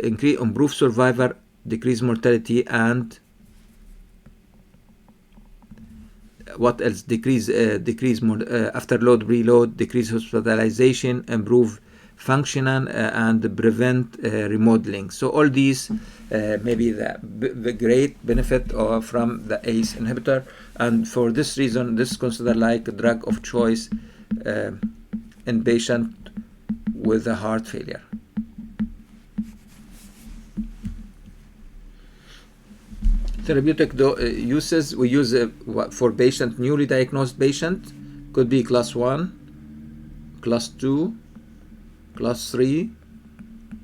improve survivor, decrease mortality, and what else? Decrease afterload, preload, decrease hospitalization, improve function, and prevent remodeling. So all these maybe the great benefit from the ACE inhibitor, and for this reason, this is considered like a drug of choice in patient with a heart failure. Therapeutic uses, we use for patient, newly diagnosed patient, could be class 1, class 2, class 3.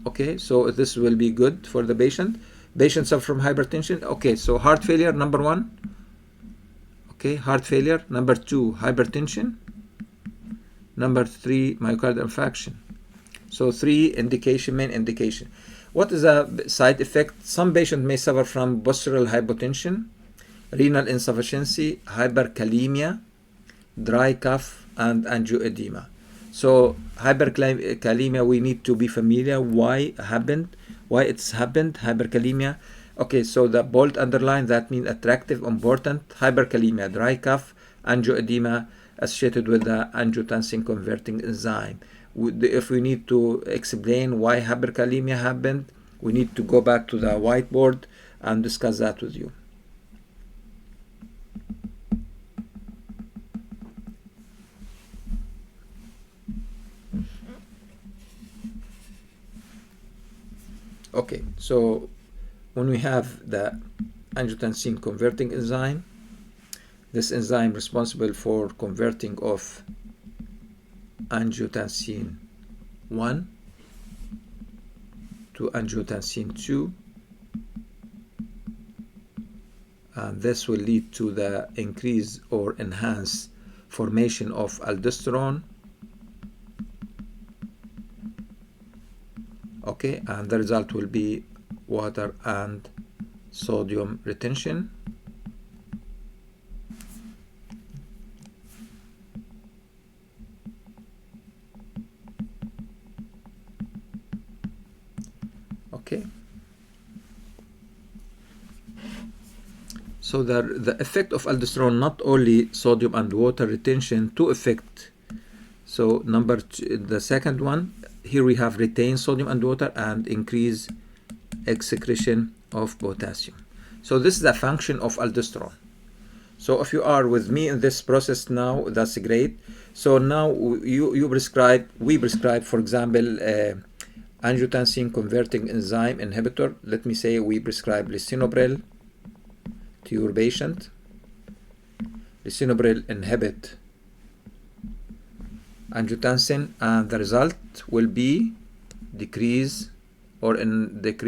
Okay, so this will be good for the patient. Patients suffer from hypertension. Okay, so heart failure, number 1. Okay, heart failure. Number 2, hypertension. Number 3, myocardial infarction. So 3 indication, main indication. What is a side effect? Some patients may suffer from postural hypotension, renal insufficiency, hyperkalemia, dry cough, and angioedema. So hyperkalemia, we need to be familiar why it's happened, hyperkalemia. Okay, so the bold underline, that means attractive, important. Hyperkalemia, dry cough, angioedema, associated with the angiotensin converting enzyme. If we need to explain why hyperkalemia happened, we need to go back to the whiteboard and discuss that with you. Okay, so when we have the angiotensin converting enzyme, this enzyme responsible for converting of angiotensin 1 to angiotensin 2, and this will lead to the increase or enhance formation of aldosterone. Okay, and the result will be water and sodium retention. So the effect of aldosterone, not only sodium and water retention, two effect. So the second one, here we have retain sodium and water and increase excretion of potassium. So this is the function of aldosterone. So if you are with me in this process now, that's great. So now we prescribe, for example, angiotensin-converting enzyme inhibitor. Let me say we prescribe lisinopril to your patient. Lisinopril inhibit angiotensin, and the result will be decrease or inhibit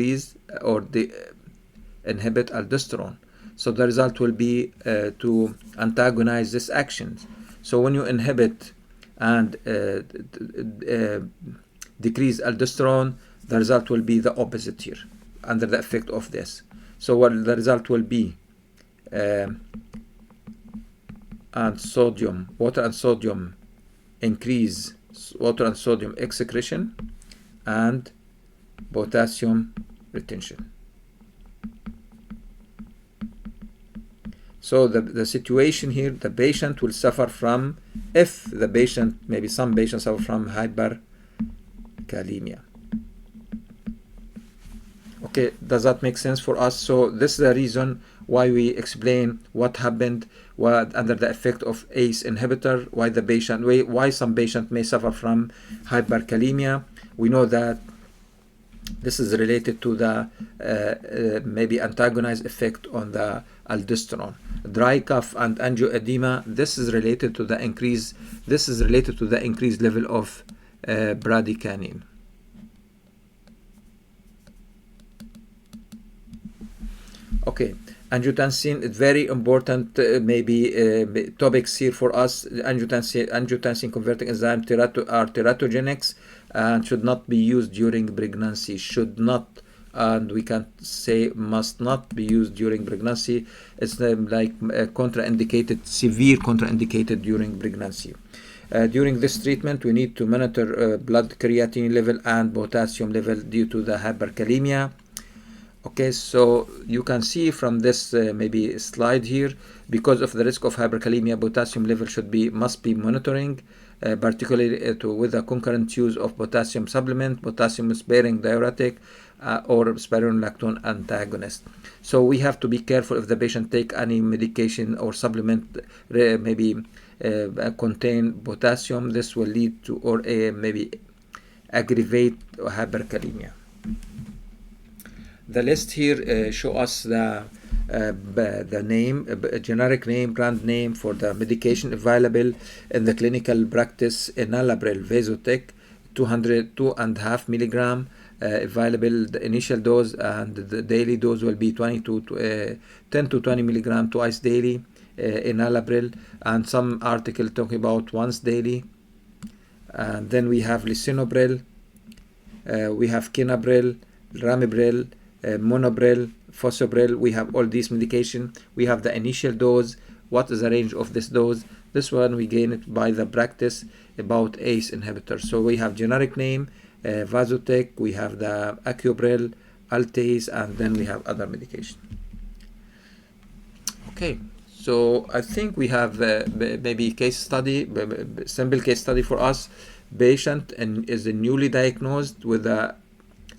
aldosterone. So the result will be to antagonize this action. So when you inhibit and decrease aldosterone, the result will be the opposite here under the effect of this. So what the result will be, and water and sodium increase water and sodium excretion and potassium retention. So the situation here, the patient will suffer from, if the patient, maybe some patients suffer from hyperkalemia. Okay, does that make sense for us? So this is the reason why we explain what happened under the effect of ACE inhibitor, why some patient may suffer from hyperkalemia. We know that this is related to the maybe antagonized effect on the aldosterone. Dry cough and angioedema, this is related to the increased level of bradykinin. Okay, angiotensin is very important, topics here for us. Angiotensin converting enzyme are teratogenics and should not be used during pregnancy. Should not, and we can say must not be used during pregnancy. It's contraindicated, severe contraindicated during pregnancy. During this treatment, we need to monitor blood creatinine level and potassium level due to the hyperkalemia. Okay, so you can see from this maybe slide here, because of the risk of hyperkalemia, potassium level must be monitoring, particularly with the concurrent use of potassium supplement, potassium sparing diuretic, or spironolactone antagonist. So we have to be careful if the patient take any medication or supplement contain potassium. This will lead to or maybe aggravate hyperkalemia. The list here show us the name, generic name, brand name for the medication available in the clinical practice. Enalapril Vasotec, 2.5 milligram available. The initial dose and the daily dose will be 10 to 20 milligram twice daily. Enalapril, and some article talking about once daily. And then we have lisinopril, we have kinapril, ramipril, monopril, fosopril. We have all these medication. We have the initial dose. What is the range of this dose? This one we gain it by the practice about ACE inhibitors. So we have generic name, Vasotec, we have the Acupril, Altase, and then we have other medication. Okay, so I think we have maybe case study, simple case study for us. Patient is newly diagnosed with a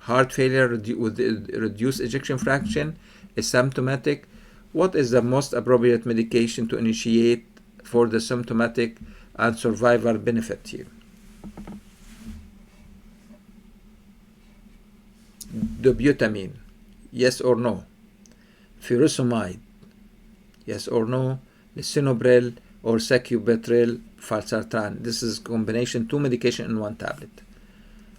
heart failure with reduced ejection fraction, is symptomatic. What is the most appropriate medication to initiate for the symptomatic and survivor benefit here? Dobutamine, yes or no? Furosemide, yes or no? Lisinopril or sacubitril valsartan. This is combination, two medication in one tablet.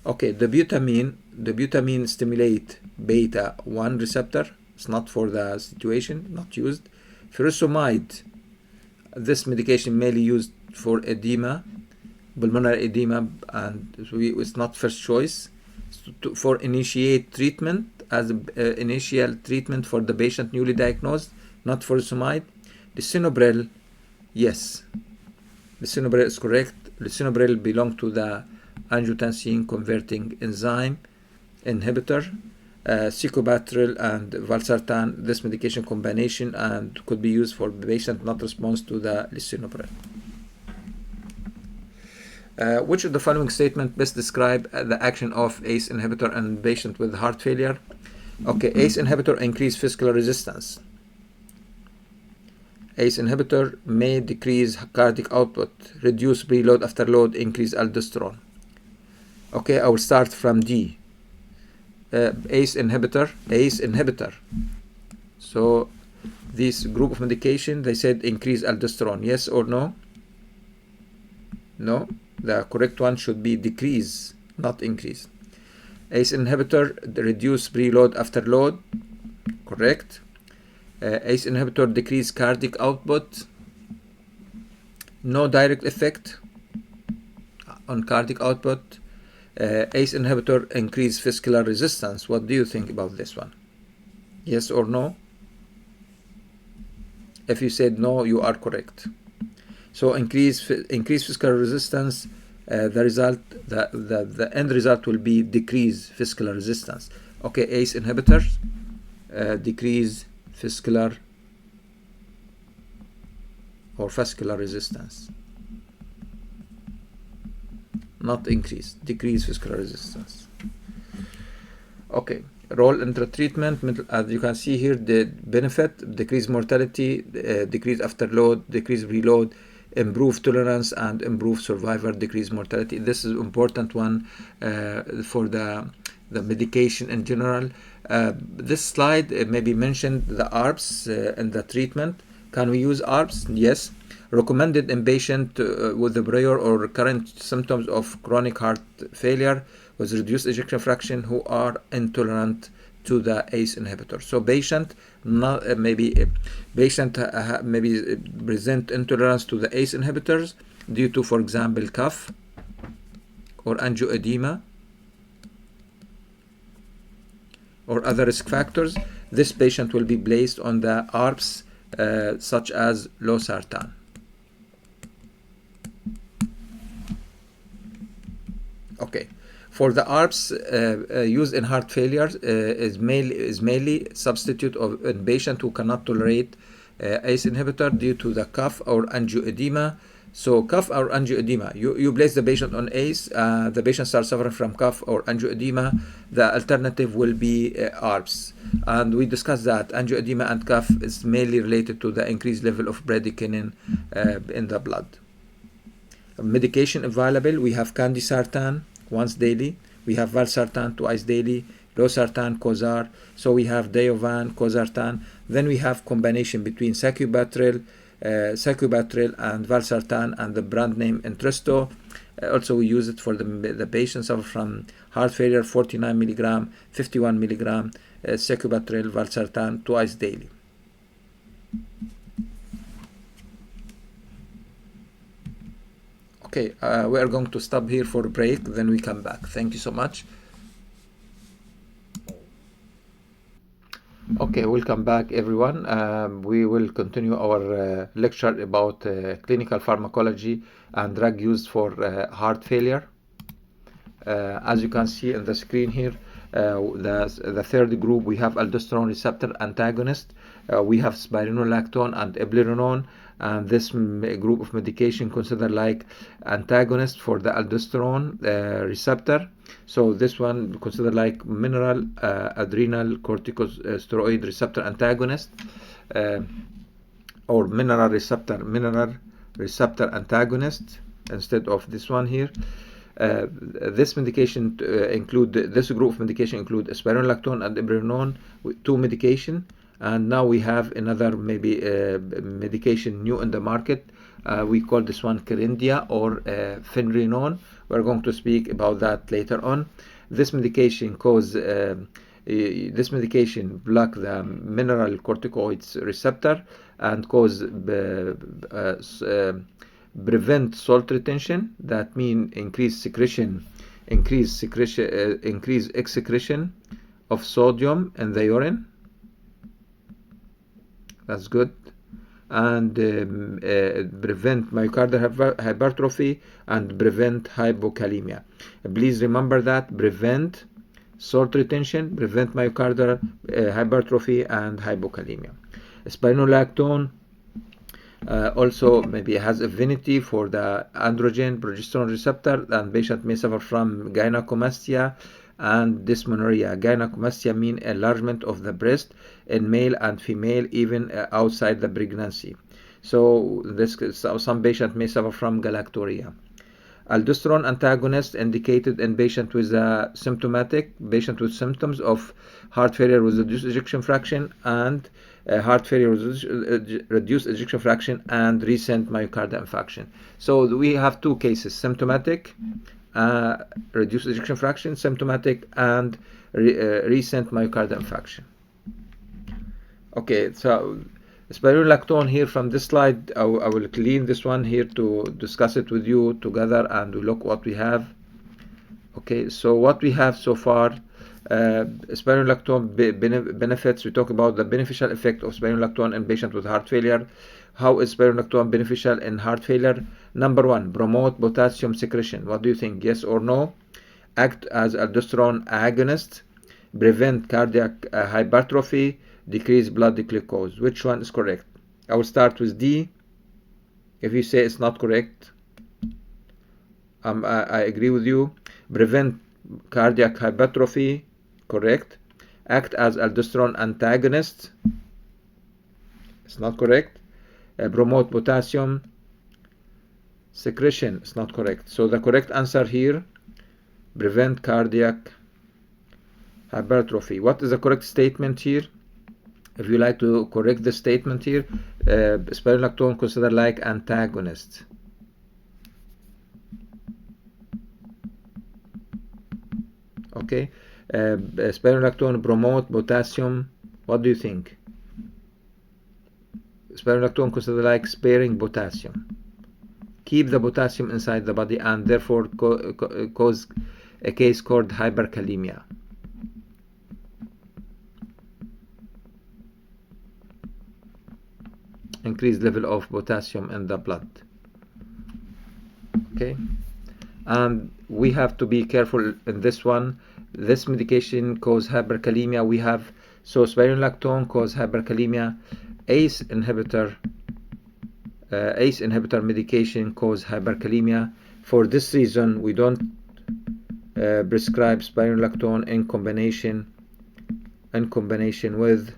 Okay, the butamine stimulate beta 1 receptor. It's not for the situation, not used. Furosemide, this medication mainly used for edema, pulmonary edema, and it's not first choice. For initiate treatment, as initial treatment for the patient newly diagnosed, not furosemide. Lisinopril, yes. Lisinopril is correct. Lisinopril belong to the angiotensin converting enzyme inhibitor, Cicobatril and valsartan, this medication combination, and could be used for patient not response to the lisinopril. Which of the following statement best describe the action of ACE inhibitor in patient with heart failure? Okay, ACE inhibitor increase physical resistance. ACE inhibitor may decrease cardiac output, reduce preload after load, increase aldosterone. Okay, I will start from D. ACE inhibitor. So this group of medication, they said increase aldosterone. Yes or no? No. The correct one should be decrease, not increase. ACE inhibitor reduce preload after load. Correct. ACE inhibitor decrease cardiac output. No direct effect on cardiac output. ACE inhibitor increase vascular resistance. What do you think about this one? Yes or no? If you said no, you are correct. So increase physical resistance. The end result will be decrease vascular resistance. Okay, ACE inhibitors decrease vascular or vascular resistance, not increase, decrease vascular resistance. Okay, role in the treatment, as you can see here, the benefit: decrease mortality, decrease after load, decrease reload, improve tolerance, and improve survivor, decrease mortality. This is important one for the medication in general. This slide maybe mentioned the ARBs in the treatment. Can we use ARBs? Yes. Recommended in patient with the prior or recurrent symptoms of chronic heart failure with reduced ejection fraction who are intolerant to the ACE inhibitor. So patient maybe present intolerance to the ACE inhibitors due to, for example, cough or angioedema or other risk factors. This patient will be placed on the ARBs such as losartan. Okay. For the ARBs used in heart failure is mainly substitute in patient who cannot tolerate ACE inhibitor due to the cough or angioedema. So cough or angioedema, you place the patient on ACE, the patient starts suffering from cough or angioedema, the alternative will be ARBs. And we discussed that angioedema and cough is mainly related to the increased level of bradykinin in the blood. Medication available, we have candesartan once daily, we have valsartan twice daily, losartan, Cozar, so we have Diovan, Cozartan, then we have combination between sacubitril and valsartan and the brand name Entresto. Also we use it for the patients suffer from heart failure, 49 milligram, 51 milligram, sacubitril, valsartan twice daily. Okay, we are going to stop here for a break, then we come back. Thank you so much. Okay, welcome back everyone. We will continue our lecture about clinical pharmacology and drug used for heart failure. As you can see on the screen here, the third group, we have aldosterone receptor antagonist, we have spironolactone and eplerenone, and this group of medication considered like antagonist for the aldosterone receptor. So this one considered like mineral adrenal corticosteroid receptor antagonist or mineral receptor antagonist instead of this one here. This medication this group of medication include spironolactone and eplerenone, two medication. And now we have another maybe medication new in the market. We call this one Kerendia or Finrenone. We're going to speak about that later on. This medication block the mineral corticoids receptor and prevent salt retention. That means increase excretion of sodium in the urine. That's good. And prevent myocardial hypertrophy and prevent hypokalemia. Please remember that prevent salt retention, prevent myocardial hypertrophy and hypokalemia. Spironolactone also maybe has affinity for the androgen progesterone receptor, and patient may suffer from gynecomastia and dysmenorrhea. Gynecomastia means enlargement of the breast in male and female, even outside the pregnancy. So some patients may suffer from galactorrhea. Aldosterone antagonist indicated in patient with patient with symptoms of heart failure with reduced ejection fraction and heart failure with reduced ejection fraction and recent myocardial infarction. So we have two cases: symptomatic, reduced ejection fraction, symptomatic, and recent myocardial infarction. Okay, so spironolactone here from this slide, I will clean this one here to discuss it with you together and we look what we have. Okay, so what we have so far, spironolactone benefits. We talk about the beneficial effect of spironolactone in patients with heart failure. How is spironolactone beneficial in heart failure? Number one, promote potassium secretion. What do you think? Yes or no? Act as aldosterone agonist, prevent cardiac hypertrophy, decrease blood glucose. Which one is correct? I will start with D. If you say it's not correct, I agree with you. Prevent cardiac hypertrophy, correct. Act as aldosterone antagonist, it's not correct. Promote potassium secretion, it's not correct. So the correct answer here, prevent cardiac hypertrophy. What is the correct statement here? If you like to correct the statement here, spironolactone considered like antagonist. Okay, spironolactone promote potassium. What do you think? Spironolactone considered like sparing potassium, keep the potassium inside the body, and therefore cause a case called hyperkalemia. Increased level of potassium in the blood. Okay, and we have to be careful in this one. This medication cause hyperkalemia. We have, so spironolactone cause hyperkalemia. ACE inhibitor medication cause hyperkalemia. For this reason, we don't prescribe spironolactone in combination with,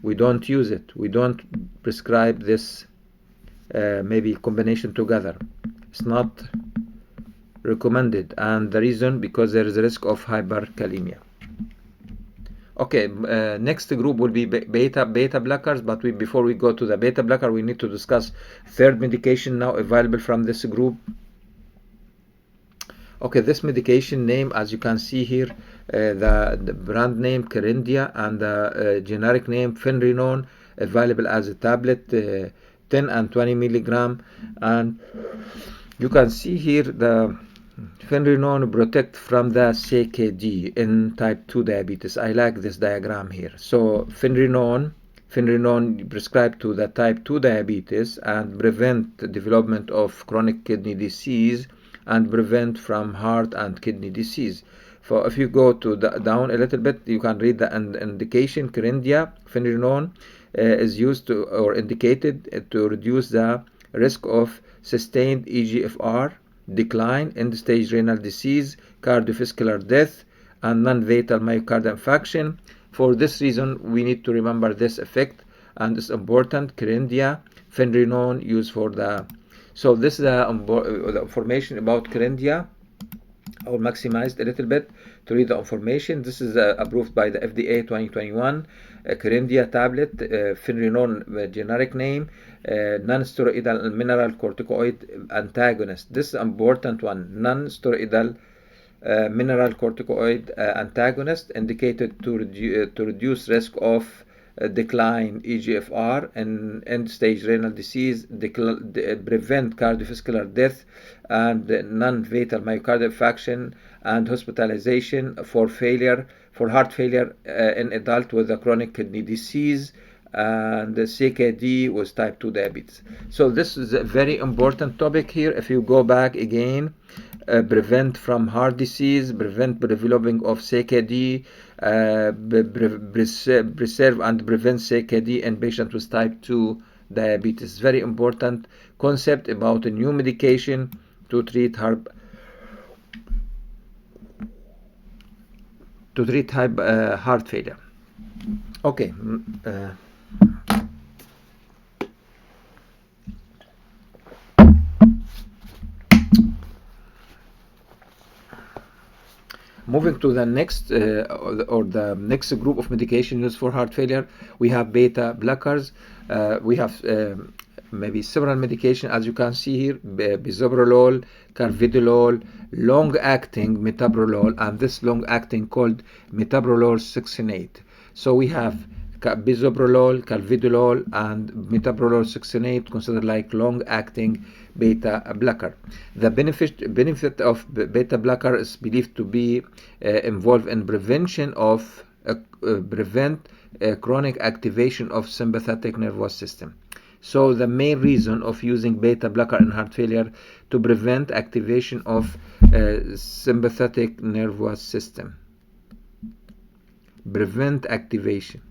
we don't use it. We don't prescribe this maybe combination together. It's not recommended, and the reason, because there is a risk of hyperkalemia. Okay, next group will be beta blockers, but before we go to the beta blocker, we need to discuss third medication now available from this group. Okay, this medication name, as you can see here, the brand name Kerendia and the generic name Finrenone, available as a tablet, 10 and 20 milligram, and you can see here the Finrenone protect from the CKD in type 2 diabetes. I like this diagram here. So Finrenone prescribed to the type 2 diabetes and prevent the development of chronic kidney disease and prevent from heart and kidney disease. For if you go to down a little bit, you can read the indication. Kerendia, Finrenone is used to or indicated to reduce the risk of sustained EGFR decline, end-stage renal disease, cardiovascular death, and non-fatal myocardial infarction. For this reason, we need to remember this effect, and it's important. Kerendia, Finrenone used for the. So this is the information about Kerendia. I will maximize a little bit to read the information. This is approved by the FDA 2021. Kerendia tablet, Finrenone generic name, non-steroidal mineral corticoid antagonist. This is an important one. Non-steroidal mineral corticoid antagonist indicated to reduce risk of decline EGFR and end-stage renal disease, prevent cardiovascular death and non-fatal myocardial infarction and hospitalization for heart failure in adult with a chronic kidney disease and the CKD with type 2 diabetes. So this is a very important topic here. If you go back again, prevent from heart disease, prevent developing of CKD, preserve and prevent CKD in patients with type 2 diabetes. Very important concept about a new medication to treat heart failure. Okay. Moving to the next or the next group of medication used for heart failure, we have beta blockers. We have maybe several medication, as you can see here: bisoprolol, carvedilol, long-acting metoprolol, and this long-acting called metoprolol succinate. So we have bisoprolol, carvedilol, and metoprolol succinate considered like long-acting beta blocker. The benefit of beta blocker is believed to be involved in prevention of chronic activation of sympathetic nervous system. So the main reason of using beta blocker in heart failure to prevent activation of sympathetic nervous system. Prevent activation.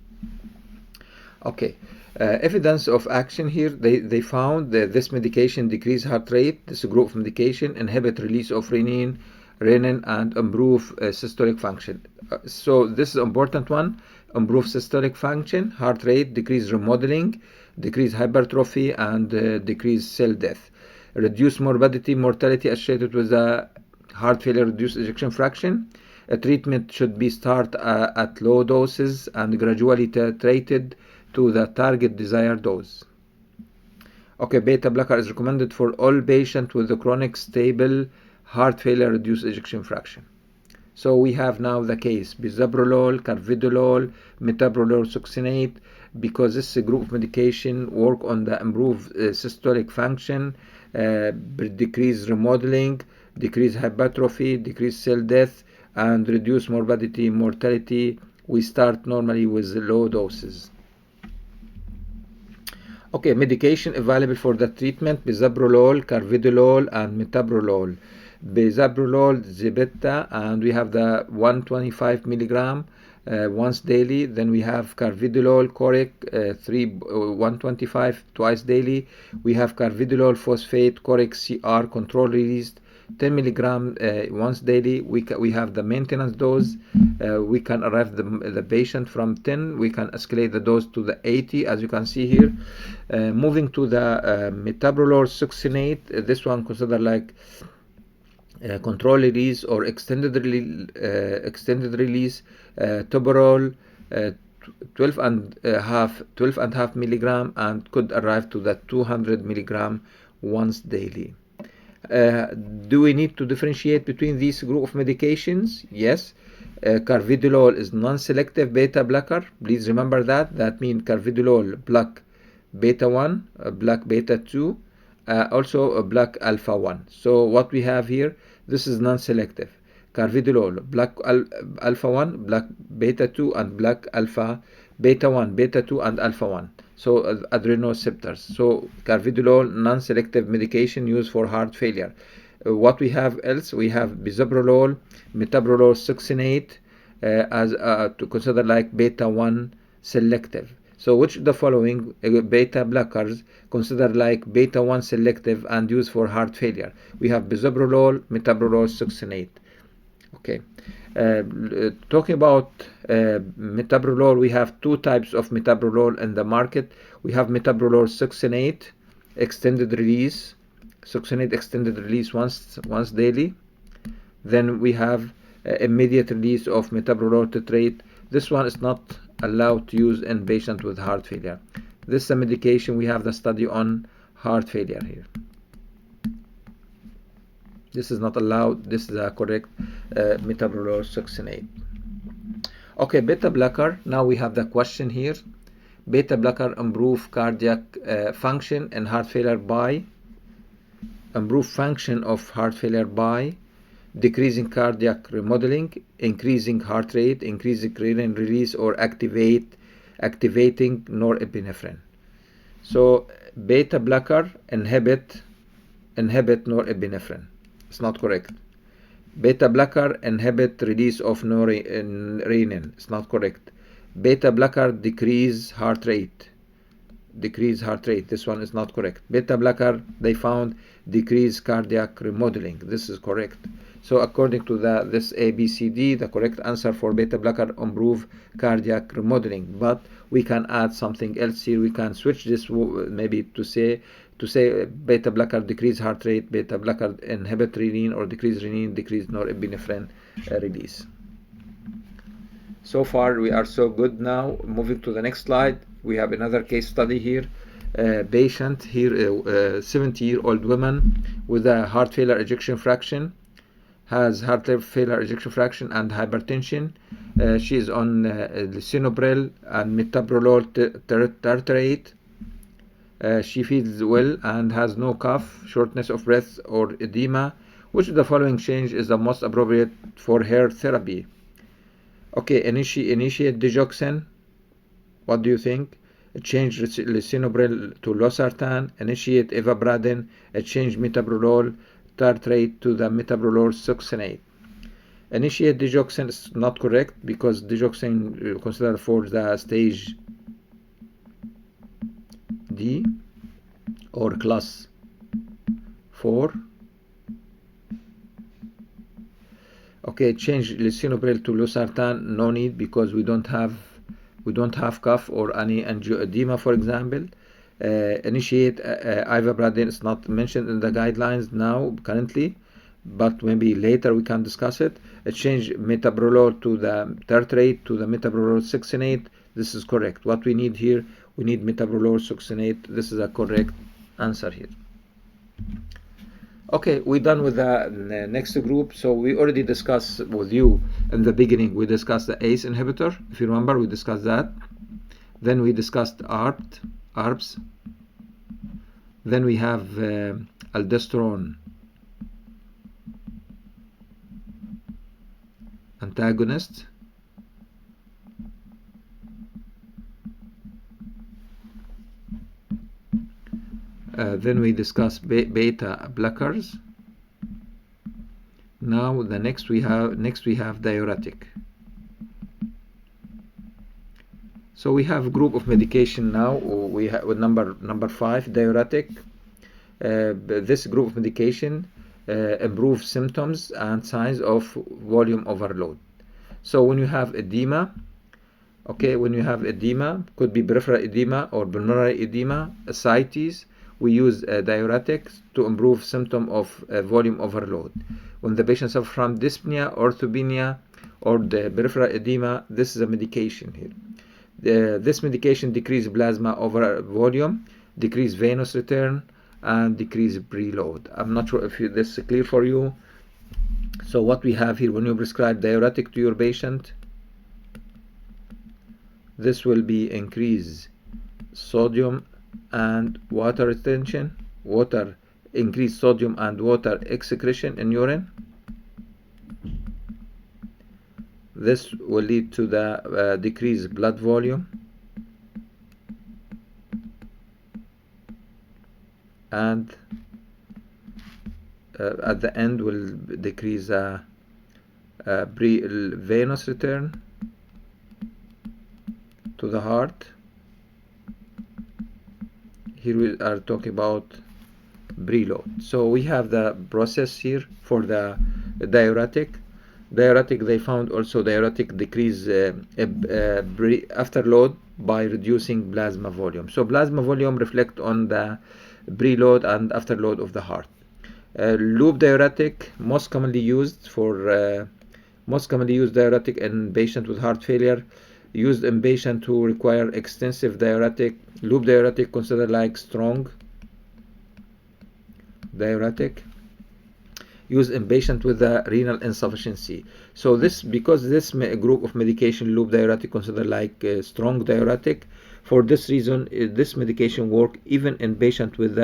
Okay. Evidence of action here, they found that this medication decrease heart rate. This group of medication inhibit release of renin, and improve systolic function. So this is an important one. Improve systolic function, heart rate, decrease remodeling, decrease hypertrophy, and decrease cell death. Reduce morbidity, mortality associated with the heart failure, reduce ejection fraction. A treatment should be started at low doses and gradually titrated to the target desired dose. Okay, beta blocker is recommended for all patients with a chronic stable heart failure, reduced ejection fraction. So we have now the case: bisoprolol, carvedilol, metoprolol succinate, because this group of medication work on the improved systolic function, decrease remodeling, decrease hypertrophy, decrease cell death, and reduce morbidity, mortality. We start normally with low doses. Okay, medication available for the treatment: bisoprolol, carvedilol, and metoprolol. Bisoprolol, Zibetta, and we have the 125 milligram once daily. Then we have carvedilol, Coric, 125 twice daily. We have carvedilol phosphate, Coric CR, control released, 10 milligram once daily. We have the maintenance dose. We can arrive the patient from 10. We can escalate the dose to the 80, as you can see here. Moving to the metoprolol succinate, this one considered like control release or extended release. Toberol, 12 and a half milligram, and could arrive to the 200 milligram once daily. Do we need to differentiate between these group of medications? Yes. Carvedilol is non-selective beta blocker. Please remember that. That means carvedilol block beta 1, block beta 2, also block alpha 1. So what we have here, this is non-selective. Carvedilol block alpha 1, block beta 2, and block alpha beta 1, beta 2, and alpha 1. So adrenoceptors. So carvedilol, non-selective medication used for heart failure. What we have else? We have bisoprolol, metoprolol succinate, as to consider like beta 1 selective. So which of the following beta blockers considered like beta 1 selective and used for heart failure? We have bisoprolol, metoprolol succinate. Okay. Talking about metoprolol, we have two types of metoprolol in the market. We have metoprolol succinate, extended release, succinate extended release once daily. Then we have immediate release of metoprolol titrate. This one is not allowed to use in patients with heart failure. This is a medication. We have the study on heart failure here. This is not allowed. This is a correct metoprolol succinate. Okay, beta blocker. Now we have the question here. Beta blocker improve cardiac function in heart failure by improve function of heart failure by decreasing cardiac remodeling, increasing heart rate, increasing renin release, or activating norepinephrine. So beta blocker inhibit norepinephrine. It's not correct. Beta blocker inhibit release of renin. It's not correct. Beta blocker decrease heart rate. Decrease heart rate. This one is not correct. Beta blocker, they found decrease cardiac remodeling. This is correct. So according to this ABCD, the correct answer for beta blocker improve cardiac remodeling. But we can add something else here. We can switch this maybe to say beta blocker decrease heart rate, beta blocker inhibit renin, or decrease renin, decrease norepinephrine release. So far we are so good. Now moving to the next slide, we have another case study here. Patient here, 70-year-old woman with a heart failure ejection fraction, has heart failure ejection fraction and hypertension. She is on lisinopril and metoprolol tartrate. She feels well and has no cough, shortness of breath, or edema. Which of the following change is the most appropriate for her therapy? Okay, initiate digoxin. What do you think? Change lisinopril to losartan. Initiate Ivabradine. Change metoprolol tartrate to the metoprolol succinate. Initiate digoxin is not correct because digoxin considered for the stage D or class 4. Okay, change lisinopril to losartan. No need because we don't have cough or any angioedema, for example. Initiate Ivabradine is not mentioned in the guidelines now currently, but maybe later we can discuss it. Change metoprolol to the tartrate to the metoprolol succinate. This is correct. What we need here, we need metoprolol succinate. This is a correct answer here. Okay, we're done with the next group. So we already discussed with you in the beginning. We discussed the ACE inhibitor. If you remember, we discussed that. Then we discussed ARBs. Then we have aldosterone antagonists. Then we discuss beta blockers. Now the next we have diuretic. So we have a group of medication now. We have with number 5, diuretic. This group of medication improves symptoms and signs of volume overload. So when you have edema, okay, when you have edema, could be peripheral edema or pulmonary edema, ascites, we use diuretics to improve symptom of volume overload. When the patient suffers from dyspnea, orthopnea, or the peripheral edema, this is a medication here. This medication decreases plasma over volume, decrease venous return, and decrease preload. I'm not sure if this is clear for you. So what we have here, when you prescribe diuretic to your patient, this will be increase sodium and water retention, increase sodium and water excretion in urine. This will lead to the decreased blood volume and at the end will decrease venous return to the heart. Here we are talking about preload. So we have the process here for the diuretic. Diuretic, they found also diuretic decrease afterload by reducing plasma volume. So plasma volume reflect on the preload and afterload of the heart. Loop diuretic, most commonly used diuretic in patients with heart failure, used in patients who require extensive diuretic. Loop diuretic considered like strong diuretic, used in patients with renal insufficiency. So because this group of medication, loop diuretic, considered like strong diuretic. For this reason, this medication work even in patients with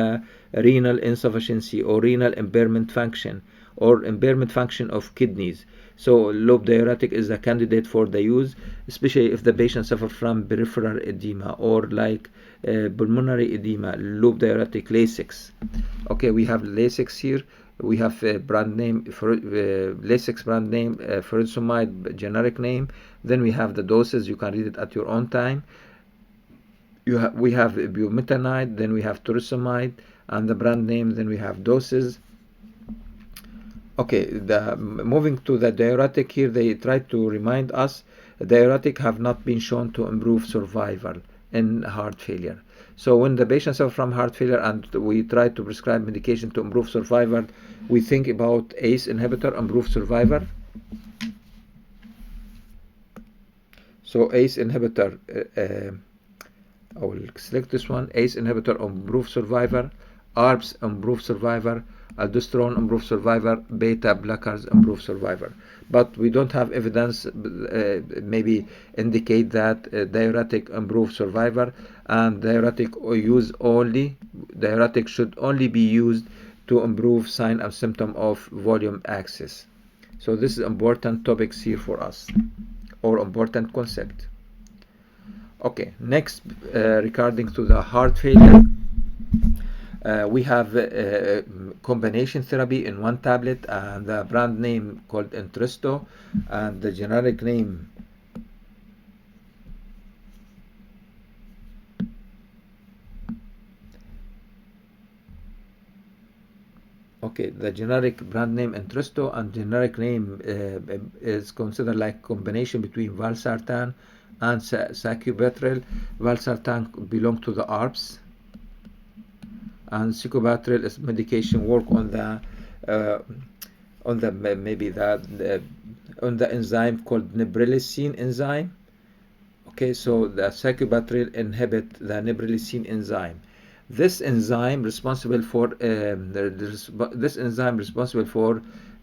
renal insufficiency or renal impairment function or impairment function of kidneys. So loop diuretic is a candidate for the use, especially if the patient suffers from peripheral edema or like pulmonary edema. Loop diuretic Lasix. Okay, we have Lasix here. We have a brand name for Lasix brand name, furosemide generic name. Then we have the doses. You can read it at your own time. We have bumetanide, then we have torsemide, and the brand name, then we have doses. Okay, moving to the diuretic here, they try to remind us diuretic have not been shown to improve survival in heart failure. So when the patients suffer from heart failure and we try to prescribe medication to improve survival, we think about ACE inhibitor, improve survival. So ACE inhibitor, I will select this one. ACE inhibitor improve survivor, ARBs improve survivor, aldosterone improve survivor, beta blockers improve survivor. But we don't have evidence maybe indicate that diuretic improve survivor, and diuretic should only be used to improve sign and symptom of volume access. So this is important topics here for us, or important concept. Okay, next, regarding to the heart failure, we have combination therapy in one tablet, and the brand name called Entresto, and the generic name the generic brand name Entresto, and generic name is considered like combination between valsartan and sacubitril. Valsartan belong to the ARBs, and sacubitril is medication work on the enzyme called neprilysin enzyme. Okay, so the sacubitril inhibit the neprilysin enzyme. This enzyme responsible for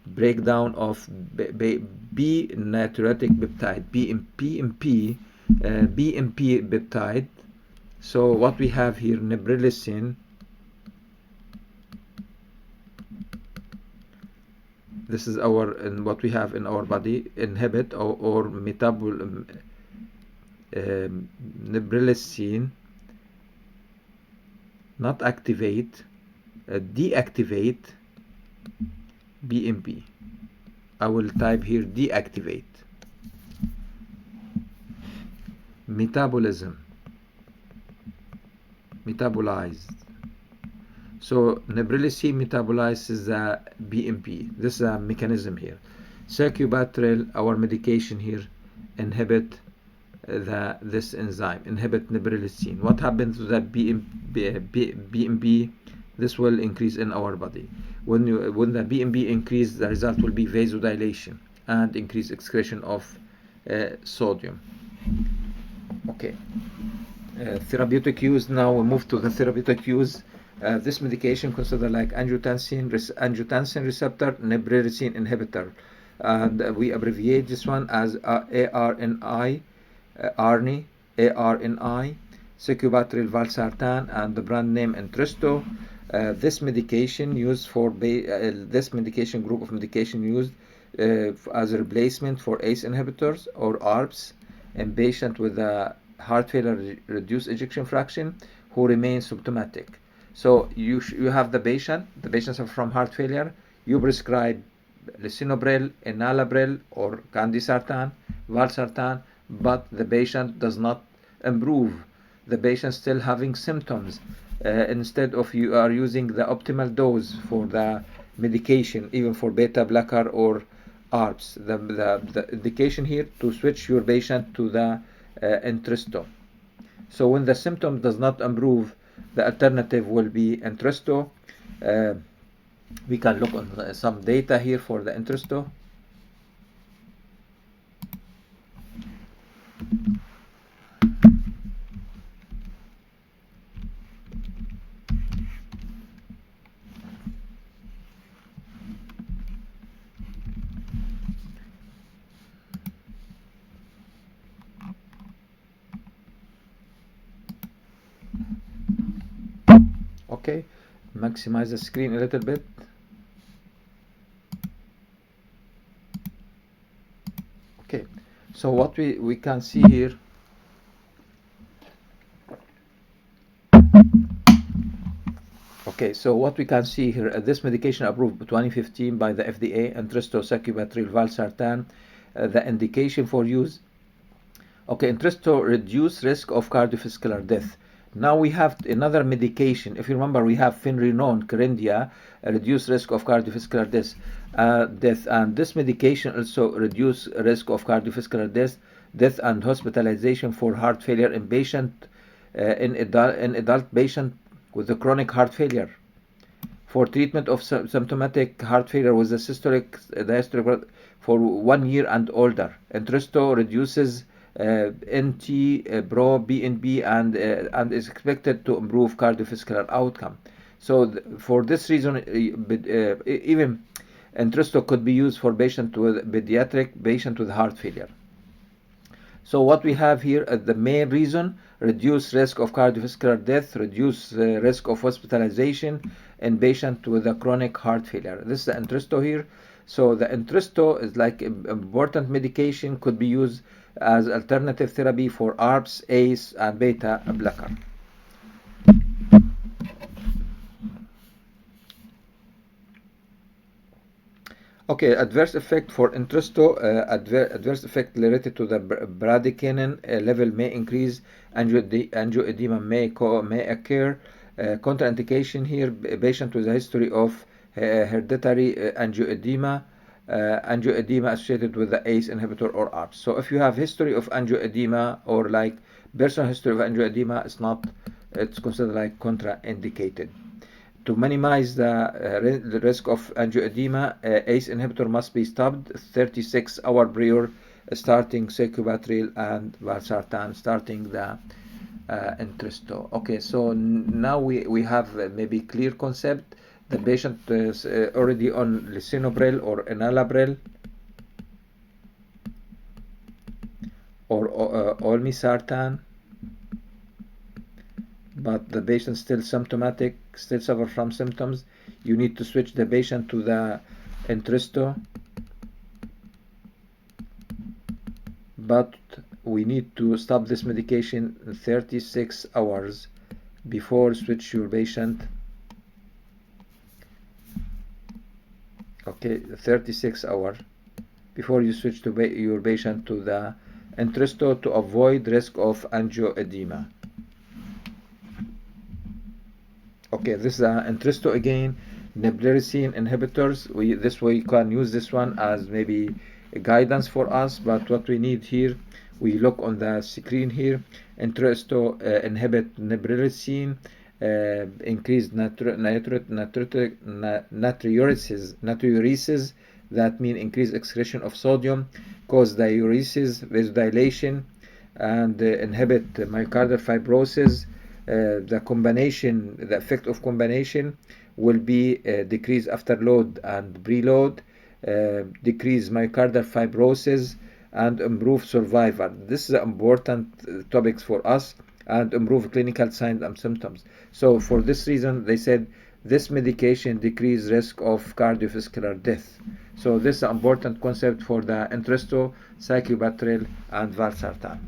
breakdown of B natriuretic peptide, BMP peptide. So what we have here, neprilysin. This is what we have in our body, inhibit or neprilysin, not activate, deactivate BMP. I will type here deactivate. Metabolism, metabolized. So neprilysin metabolizes the BMP. This is a mechanism here. Sacubitril, our medication here, inhibit this enzyme, inhibit neprilysin. What happens to the BMP? This will increase in our body. When the BMP increase, the result will be vasodilation and increased excretion of sodium. Okay. Therapeutic use. Now we move to the therapeutic use. This medication considered like angiotensin receptor neprilysin inhibitor, and we abbreviate this one as ARNI, ARNI, sacubitril valsartan, and the brand name Entresto. This medication used for this medication group of medication used as a replacement for ACE inhibitors or ARBs in patient with a heart failure reduced ejection fraction who remain symptomatic. So you have the patients are from heart failure. You prescribe lisinopril, enalapril, or candesartan, valsartan, but the patient does not improve. The patient still having symptoms. Instead of you are using the optimal dose for the medication, even for beta blocker or ARBs. The indication here to switch your patient to the Entresto. So when the symptom does not improve, the alternative will be Entresto. We can look on some data here for the Entresto. Okay, maximize the screen a little bit. Okay, so what we can see here, Okay, so what we can see here, this medication approved 2015 by the FDA, Entresto, sacubitril, valsartan, the indication for use. Okay, Entresto reduce risk of cardiovascular death. Now we have another medication. If you remember, we have Finrenone, Kerendia, reduce risk of cardiovascular death, and this medication also reduce risk of cardiovascular death and hospitalization for heart failure in adult patient with a chronic heart failure. For treatment of symptomatic heart failure with a diastolic for 1 year and older. Entresto reduces NT, Pro, BNP, and is expected to improve cardiovascular outcome. So for this reason, even Entresto could be used for pediatric patient with heart failure. So what we have here, the main reason, reduce risk of cardiovascular death, reduce risk of hospitalization in patient with a chronic heart failure. This is the Entresto here. So the Entresto is like important medication, could be used as alternative therapy for ARBs, ACE, and beta blocker. Okay, adverse effect for Entresto, adverse effect related to the bradykinin level may increase, angioedema may occur. Contraindication here, patient with a history of hereditary angioedema, angioedema associated with the ACE inhibitor or ARBs. So if you have history of angioedema or like personal history of angioedema, it's considered like contraindicated. To minimize the risk of angioedema, ACE inhibitor must be stopped 36 hours prior starting sacubitril and valsartan, starting the Entresto. Okay, so now we have maybe clear concept. The patient is already on lisinopril or enalapril or olmesartan, but the patient still symptomatic, still suffer from symptoms. You need to switch the patient to the Entresto, but we need to stop this medication 36 hours before switch your patient. Okay, 36 hours before you switch to your patient to the Entresto to avoid risk of angioedema. Okay, this is Entresto again, neprilysin inhibitors. This way you can use this one as maybe a guidance for us, but what we need here, we look on the screen here. Entresto inhibit neprilysin, increase natriuresis, that means increase excretion of sodium, cause diuresis, vasodilation, and inhibit myocardial fibrosis. The effect of combination will be decrease afterload and preload, decrease myocardial fibrosis, and improve survival. This is important topics for us, and improve clinical signs and symptoms. So for this reason, they said this medication decrease risk of cardiovascular death. So this is an important concept for the Entresto, sacubitril, and valsartan.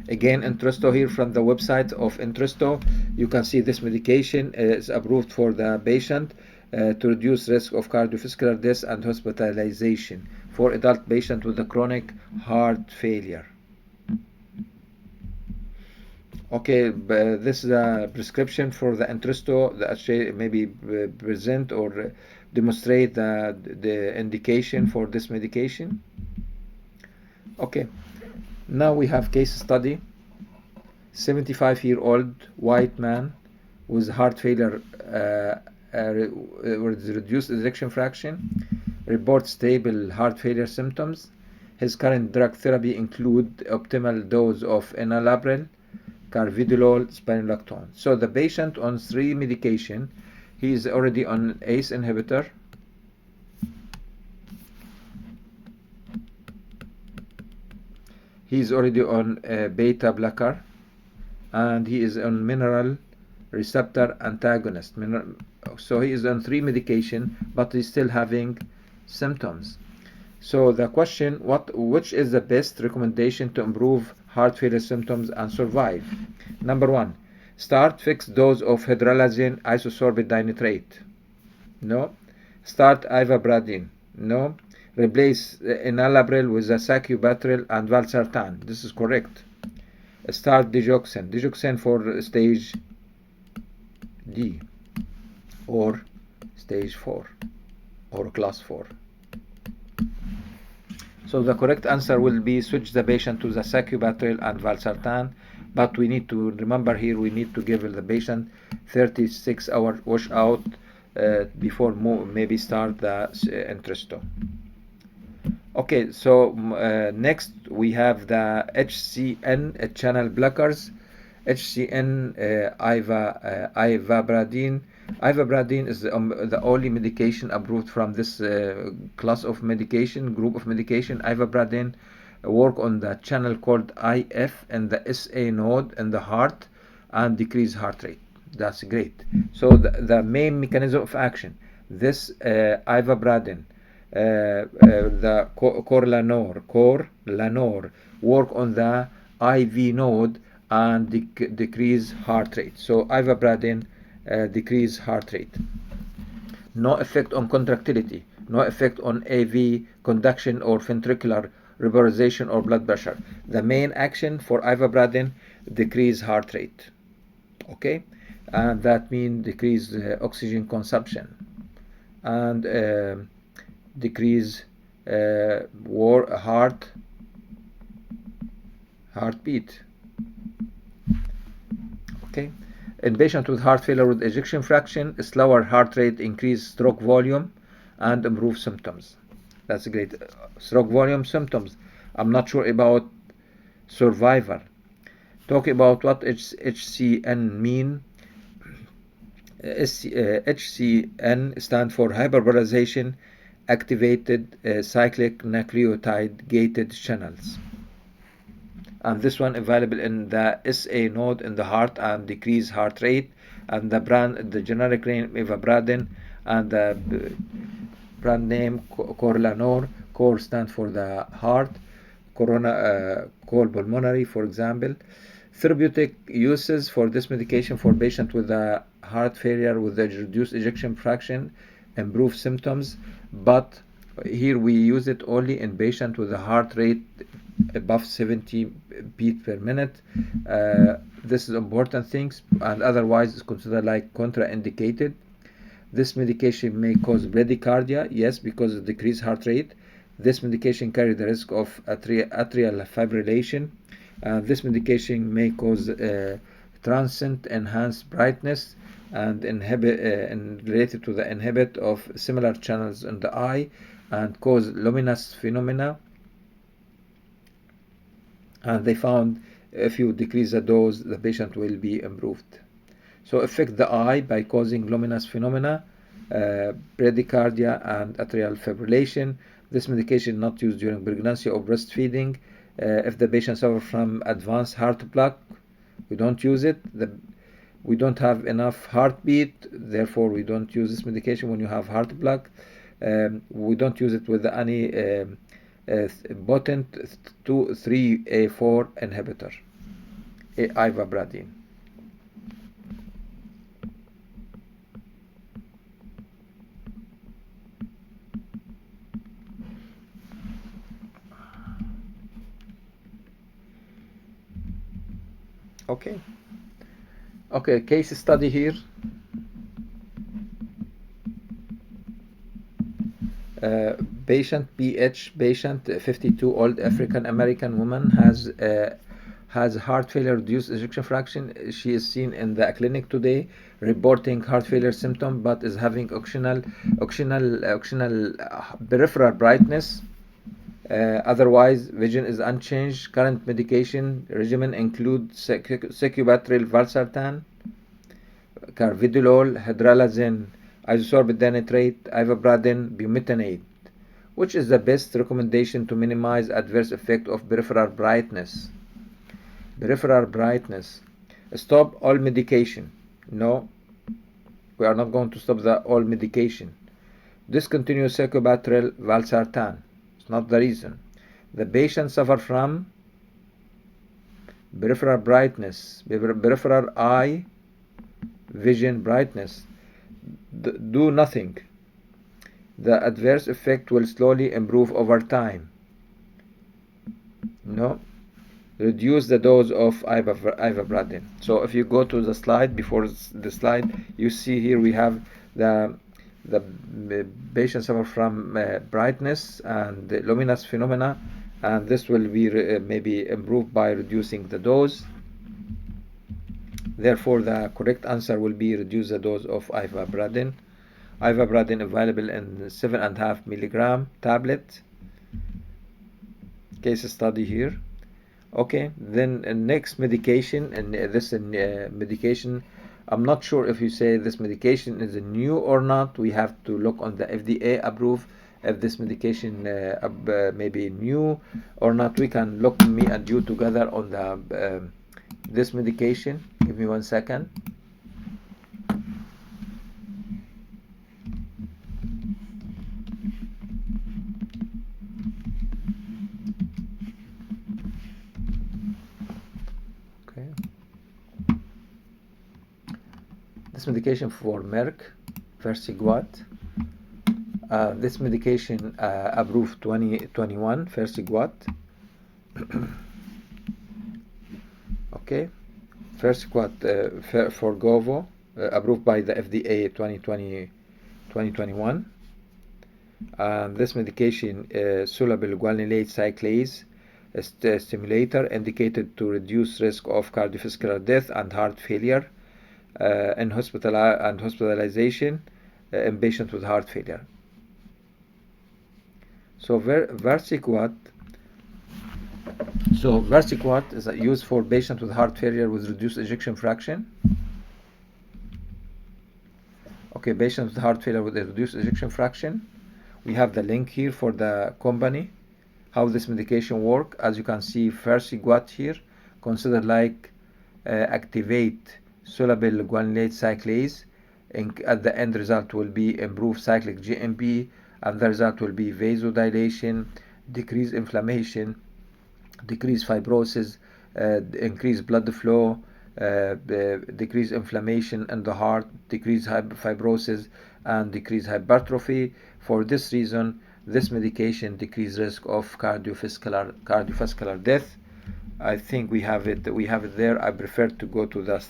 Again, Entresto here from the website of Entresto, you can see this medication is approved for the patient to reduce risk of cardiovascular death and hospitalization for adult patient with a chronic heart failure. Okay, this is a prescription for the Entresto that maybe present or demonstrate the indication for this medication. Okay, now we have case study. 75-year-old white man with heart failure with reduced ejection fraction, reports stable heart failure symptoms. His current drug therapy include optimal dose of enalapril, carvedilol, spironolactone. So the patient on 3 medication. He is already on ACE inhibitor. He is already on beta blocker, and he is on mineral receptor antagonist. So he is on 3 medication, but he's still having symptoms. So the question, which is the best recommendation to improve heart failure symptoms and survive? Number 1, Start fixed dose of hydralazine isosorbate dinitrate. No. Start Ivabradine. No. Replace enalapril with the sacubitril and valsartan. This is correct. Start digoxin. Digoxin for stage D or stage 4 or class 4. So the correct answer will be switch the patient to the sacubitril and valsartan, but we need to remember here we need to give the patient 36-hour washout before maybe start the Entresto. Okay, so next we have the HCN channel blockers. HCN Ivabradine. Ivabradine is the only medication approved from this class of medication, group of medication. Ivabradine work on the channel called IF and the SA node in the heart and decrease heart rate. That's great. So the main mechanism of action, this Ivabradine, the Corlanor work on the IV node and decrease heart rate. So Ivabradine decrease heart rate. No effect on contractility, no effect on AV conduction or ventricular reverberations or blood pressure. The main action for Ivabradine decrease heart rate. Okay, and that means decrease oxygen consumption and decrease heartbeat. Okay, in patients with heart failure with ejection fraction, slower heart rate, increase stroke volume, and improve symptoms. That's great. Stroke volume symptoms. I'm not sure about survival. Talk about what HCN mean. HCN stand for hyperpolarization activated cyclic nucleotide gated channels, and this one available in the SA node in the heart and decrease heart rate, and the generic name Ivabradine and the brand name Corlanor. Cor stand for the heart, pulmonary, for example. Therapeutic uses for this medication for patients with a heart failure with a reduced ejection fraction, improve symptoms, but here we use it only in patients with a heart rate above 70 beats per minute. This is important things, and otherwise it's considered like contraindicated. This medication may cause bradycardia, yes, because of decreased heart rate. This medication carries the risk of atrial fibrillation. This medication may cause transient enhanced brightness and related to the inhibit of similar channels in the eye and cause luminous phenomena. And they found if you decrease the dose, the patient will be improved. So affect the eye by causing luminous phenomena, bradycardia and atrial fibrillation. This medication not used during pregnancy or breastfeeding. If the patient suffers from advanced heart block, we don't use it. We don't have enough heartbeat, therefore we don't use this medication when you have heart block. We don't use it with any potent 3A4 inhibitor, Ivabradine. Okay, case study here. Patient PH, patient 52 old African American woman has heart failure, reduced ejection fraction. She is seen in the clinic today reporting heart failure symptom, but is having occasional peripheral brightness. Otherwise vision is unchanged. Current medication regimen includes sacubitril valsartan, carvedilol, hydralazine isosorbate dinitrate, Ivabradine, bumetanate. Which is the best recommendation to minimize adverse effect of peripheral brightness? Peripheral brightness. Stop all medication. No, we are not going to stop all medication. Discontinue sacubitril valsartan. It's not the reason. The patient suffer from peripheral brightness, peripheral eye vision brightness. Do nothing. The adverse effect will slowly improve over time. No, reduce the dose of Ivabradine. So if you go to the slide, before the slide, you see here we have the patient suffer from brightness and luminous phenomena, and this will be maybe improved by reducing the dose. Therefore, the correct answer will be reduce the dose of Ivabradine. Ivabradine available in 7.5 milligram tablet. Case study here. Okay, then next medication, and this medication, I'm not sure if you say this medication is new or not. We have to look on the FDA approve if this medication maybe new or not. We can look, me and you together, on the this medication. Give me 1 second. Okay. This medication for Merck, Vericiguat. This medication approved 2021, Vericiguat. Okay, Vericiguat for Govo, approved by the FDA 2021. This medication soluble guanylate cyclase stimulator, indicated to reduce risk of cardiovascular death and heart failure and hospitalization in patients with heart failure. So Vericiguat is used for patients with heart failure with reduced ejection fraction. Okay, patients with heart failure with a reduced ejection fraction. We have the link here for the company, how this medication work. As you can see, Vericiguat here, considered like activate soluble guanylate cyclase. At the end result will be improved cyclic GMP, and the result will be vasodilation, decrease inflammation, decrease fibrosis, increase blood flow, decrease inflammation in the heart, decrease fibrosis, and decrease hypertrophy. For this reason, this medication decrease risk of cardiovascular death. I think we have it there. I prefer to go to the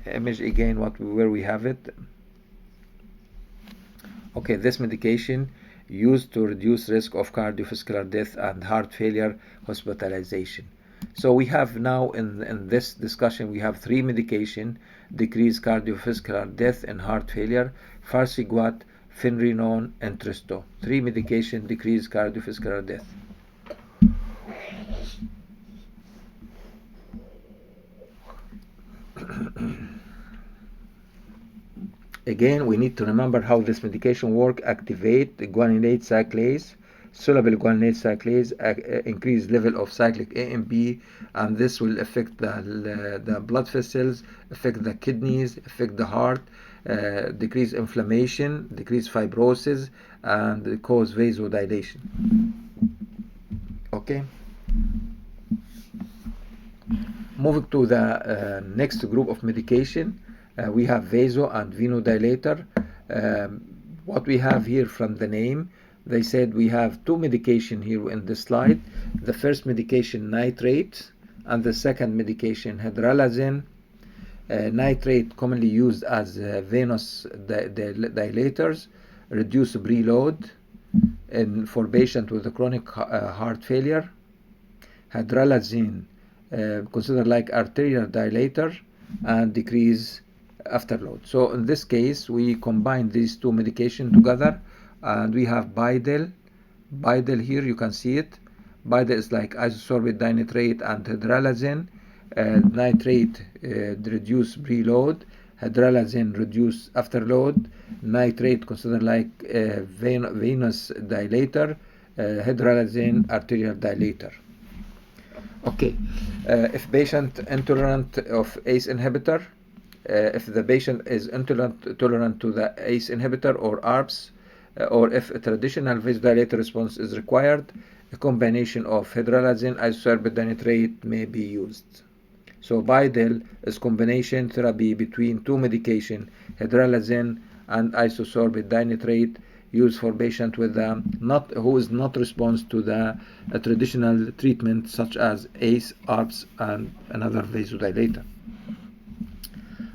image again, where we have it. Okay, this medication used to reduce risk of cardiovascular death and heart failure hospitalization. So we have now in this discussion, we have 3 medication decrease cardiovascular death and heart failure: Vericiguat, Finerenone, and Tristo. 3 medication decrease cardiovascular death. Again, we need to remember how this medication work. Activate the guanylate cyclase, soluble guanylate cyclase, increase level of cyclic AMP, and this will affect the blood vessels, affect the kidneys, affect the heart, decrease inflammation, decrease fibrosis, and cause vasodilation. Okay. Moving to the next group of medication, we have Vaso and Venodilator. What we have here from the name, they said we have 2 medication here in the slide. The first medication, nitrate, and the second medication, hydralazine. Nitrate commonly used as venous dilators, reduce preload for patients with a chronic heart failure. Hydralazine considered like arterial dilator and decrease afterload. So in this case, we combine these 2 medications together, and we have Bidel. Bidel here, you can see it. Bidel is like isosorbate dinitrate and hydralazine. Nitrate reduce preload, hydralazine reduce afterload. Nitrate considered like venous dilator, hydralazine arterial dilator. Okay, if patient intolerant of ACE inhibitor, if the patient is intolerant to the ACE inhibitor or ARBs, or if a traditional vasodilator response is required, a combination of hydralazine, isosorbate dinitrate may be used. So BiDil is combination therapy between two medication, hydralazine and isosorbate dinitrate, used for patient with who is not response to the traditional treatment such as ACE, ARBs, and another vasodilator.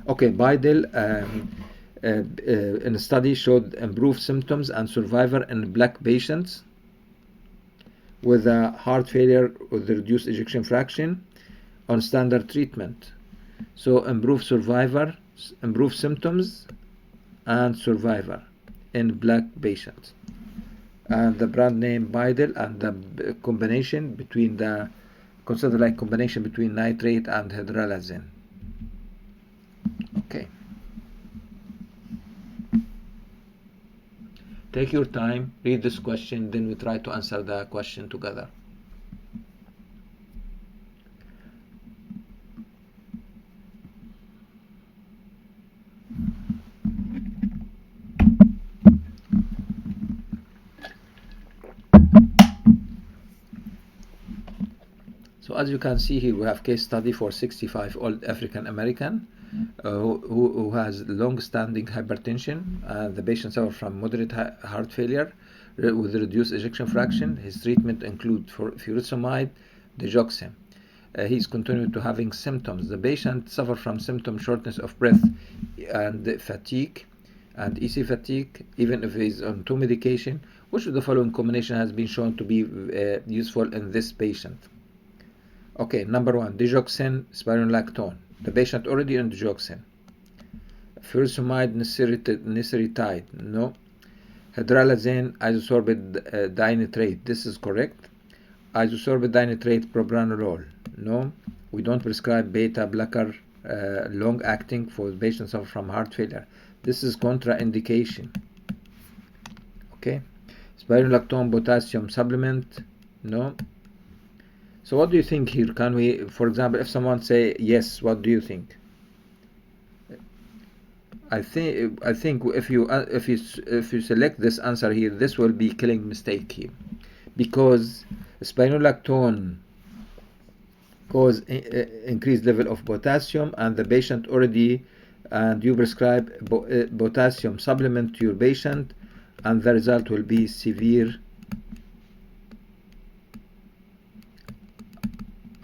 Okay, BiDil in a study showed improved symptoms and survival in black patients with heart failure with reduced ejection fraction on standard treatment. So improved survivor, improved symptoms and survivor in black patients. And the brand name BiDil and the combination between the considered like combination between nitrate and hydralazine. Okay. Take your time, read this question, then we try to answer the question together. So as you can see here, we have case study for 65-year-old African American who has long-standing hypertension. The patient suffers from moderate heart failure with reduced ejection fraction. His treatment includes furosemide, digoxin. He's continued to having symptoms. The patient suffers from shortness of breath and fatigue and EC fatigue, even if he's on two medication. Which of the following combination has been shown to be useful in this patient? Okay, number one, digoxin, spironolactone. The patient already on digoxin. Furosemide, nesiritide, no. Hydralazine, isosorbate dinitrate, this is correct. Isosorbate dinitrate, propranolol, no. We don't prescribe beta blocker long-acting for patients suffering from heart failure. This is contraindication. Okay. Spironolactone potassium supplement, no. So what do you think here? Can we, for example, if someone say yes, what do you think? I think if you select this answer here, this will be killing mistake here, because spironolactone cause increased level of potassium, and the patient already, and you prescribe potassium supplement to your patient, and the result will be severe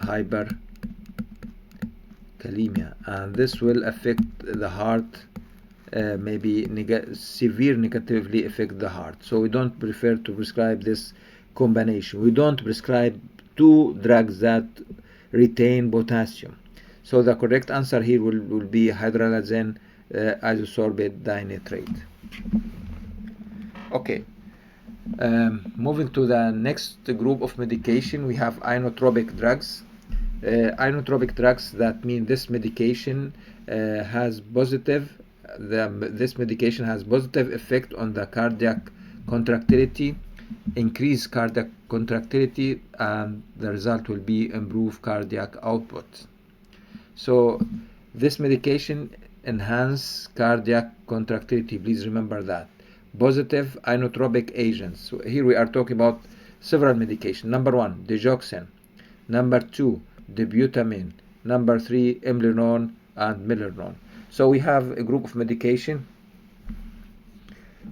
hyperkalemia, and this will affect the heart, maybe severe negatively affect the heart. So we don't prefer to prescribe this combination. We don't prescribe two drugs that retain potassium. So the correct answer here will be hydralazine isosorbate dinitrate. Okay. Moving to the next group of medication, we have inotropic drugs. Inotropic drugs, that mean this medication has positive effect on the cardiac contractility, increase cardiac contractility, and the result will be improved cardiac output. So this medication enhance cardiac contractility, please remember that. Positive inotropic agents. So here we are talking about several medications. Number one, digoxin. Number two, dobutamine. Number three, Emleron and Milernone. So we have a group of medication.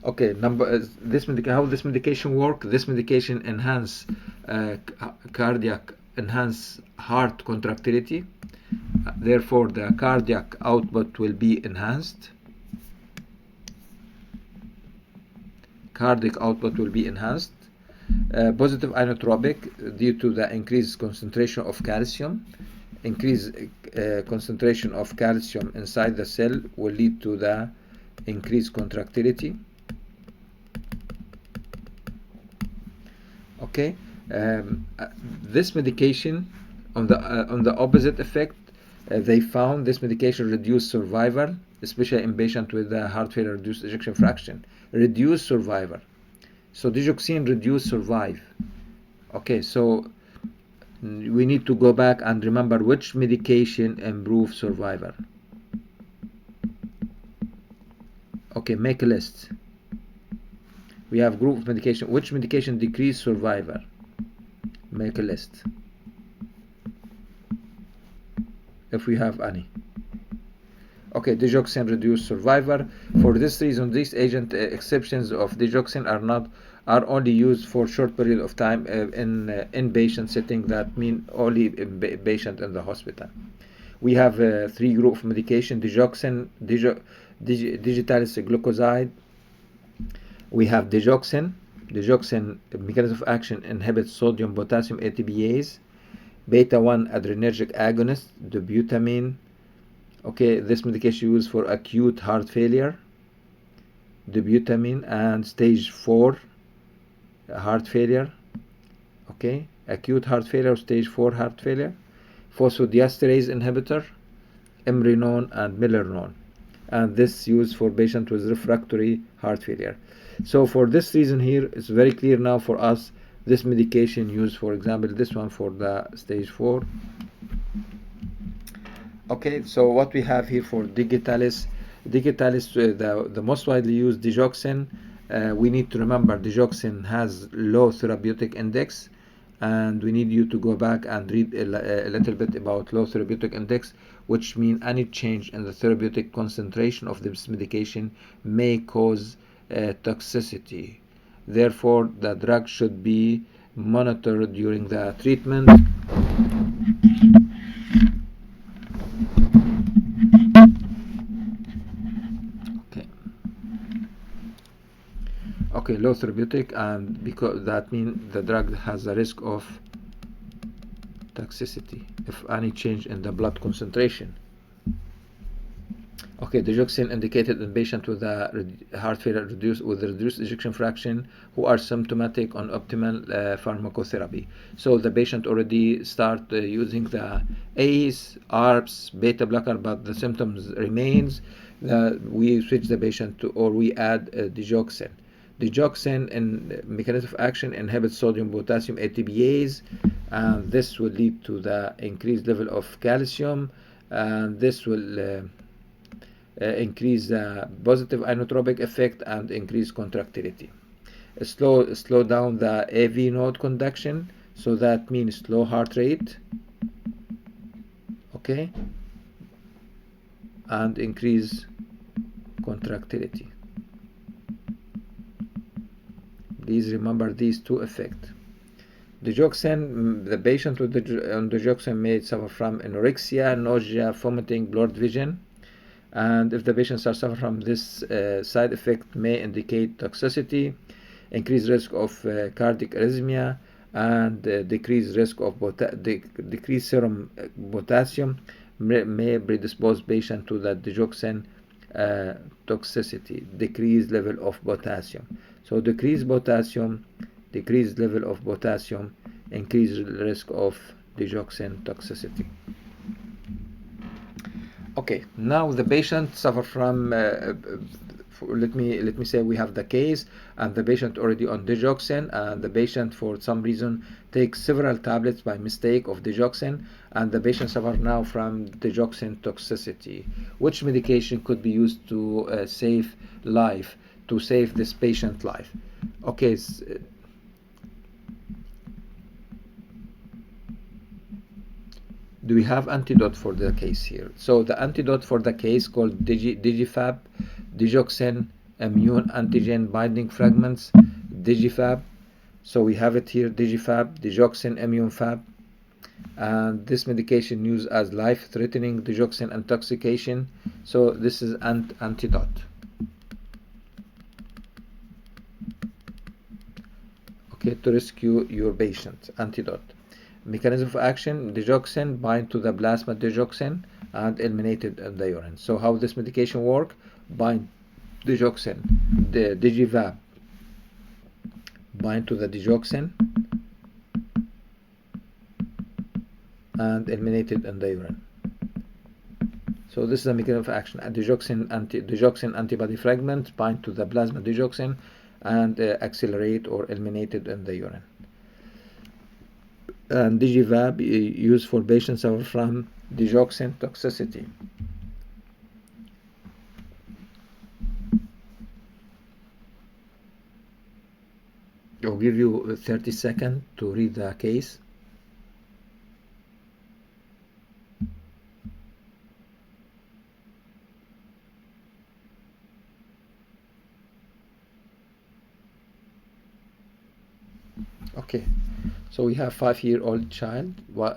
Okay, how this medication work? This medication enhance heart contractility. Therefore, the cardiac output will be enhanced. Cardiac output will be enhanced. Positive inotropic due to the increased concentration of calcium. Increased concentration of calcium inside the cell will lead to the increased contractility. Okay, this medication on the opposite effect, they found this medication reduced survival, especially in patients with heart failure, reduced ejection fraction, reduced survival. So digoxin reduced survive. Okay, so we need to go back and remember which medication improves survival. Okay, make a list. We have group of medication. Which medication decrease survival? Make a list if we have any. Okay, digoxin reduced survivor. For this reason, these agent exceptions of digoxin are only used for short period of time in inpatient setting. That mean only patient in the hospital. We have three group of medication: digoxin, digitalis glucoside. We have digoxin. Digoxin mechanism of action inhibits sodium potassium ATPase. Beta 1 adrenergic agonist, dobutamine. Okay, this medication used for acute heart failure, dobutamine, and stage 4 heart failure. Okay, acute heart failure, stage 4 heart failure. Phosphodiesterase inhibitor, Emrenone and Milernone, and this used for patients with refractory heart failure. So for this reason here, it's very clear now for us this medication used, for example, this one for the stage 4. Okay, so what we have here for digitalis, the most widely used digoxin. We need to remember digoxin has low therapeutic index, and we need you to go back and read a little bit about low therapeutic index, which means any change in the therapeutic concentration of this medication may cause toxicity. Therefore, the drug should be monitored during the treatment. Okay, low therapeutic, and because that means the drug has a risk of toxicity if any change in the blood concentration. Okay, digoxin indicated in patients with a heart failure with reduced ejection fraction who are symptomatic on optimal pharmacotherapy. So the patient already start using the ACE, ARBs, beta blocker, but the symptoms remains. We switch the patient to, or we add digoxin. Digoxin in mechanism of action inhibits sodium potassium ATPase, and this will lead to the increased level of calcium, and this will increase the positive inotropic effect and increase contractility. Slow down the AV node conduction, so that means slow heart rate. Okay, and increase contractility. Please remember these two effects. Digoxin, the patient with on digoxin may suffer from anorexia, nausea, vomiting, blurred vision, and if the patients are suffering from this side effect, may indicate toxicity, increased risk of cardiac arrhythmia, and decreased risk of decreased serum potassium may predispose patient to the digoxin toxicity, decreased level of potassium. So decreased potassium, decreased level of potassium, increased risk of digoxin toxicity. Okay, now the patient suffer from let me say we have the case, and the patient already on digoxin, and the patient for some reason takes several tablets by mistake of digoxin, and the patient suffer now from digoxin toxicity. Which medication could be used to save life, to save this patient life? Okay, do we have antidote for the case here? So the antidote for the case called Digifab, digoxin immune antigen binding fragments, Digifab. So we have it here, Digifab, digoxin immune fab, and this medication used as life-threatening digoxin intoxication. So this is antidote. Okay, to rescue your patient, antidote. Mechanism of action: digoxin bind to the plasma digoxin and eliminated in the urine. So how this medication work? Bind digoxin, the Digivab bind to the digoxin and eliminated in the urine. So this is the mechanism of action. A digoxin antibody fragment bind to the plasma digoxin and accelerate or eliminated in the urine. And Digivab used for patients suffer from digoxin toxicity. I'll give you 30 seconds to read the case. Okay, so we have 5-year-old child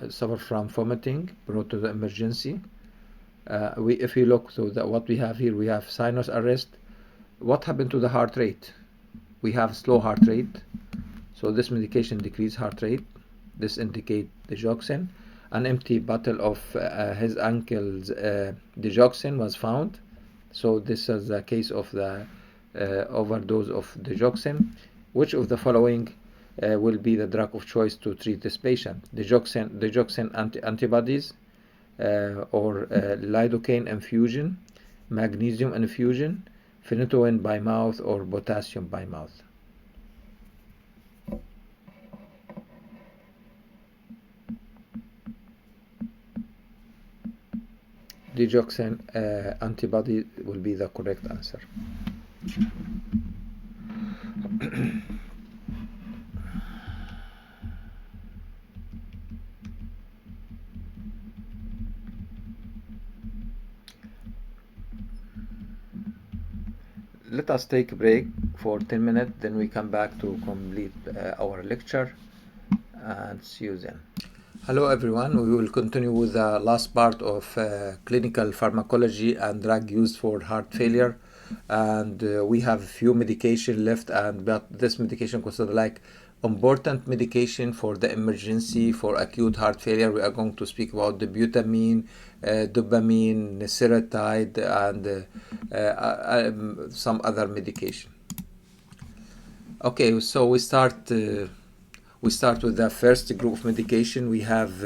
suffer from vomiting, brought to the emergency. If you look to what we have here, we have sinus arrest. What happened to the heart rate? We have slow heart rate, so this medication decrease heart rate. This indicate digoxin. An empty bottle of his uncle's digoxin was found, so this is a case of the overdose of digoxin. Which of the following will be the drug of choice to treat this patient? Digoxin antibodies, or lidocaine infusion, magnesium infusion, phenytoin by mouth, or potassium by mouth. Digoxin antibody will be the correct answer. Let us take a break for 10 minutes, then we come back to complete our lecture, and see you then. Hello everyone, we will continue with the last part of clinical pharmacology and drug used for heart failure, and we have few medication left, but this medication considered like important medication for the emergency for acute heart failure. We are going to speak about the butamine, dopamine, niseratide, and some other medication. Okay, so we start with the first group of medication. We have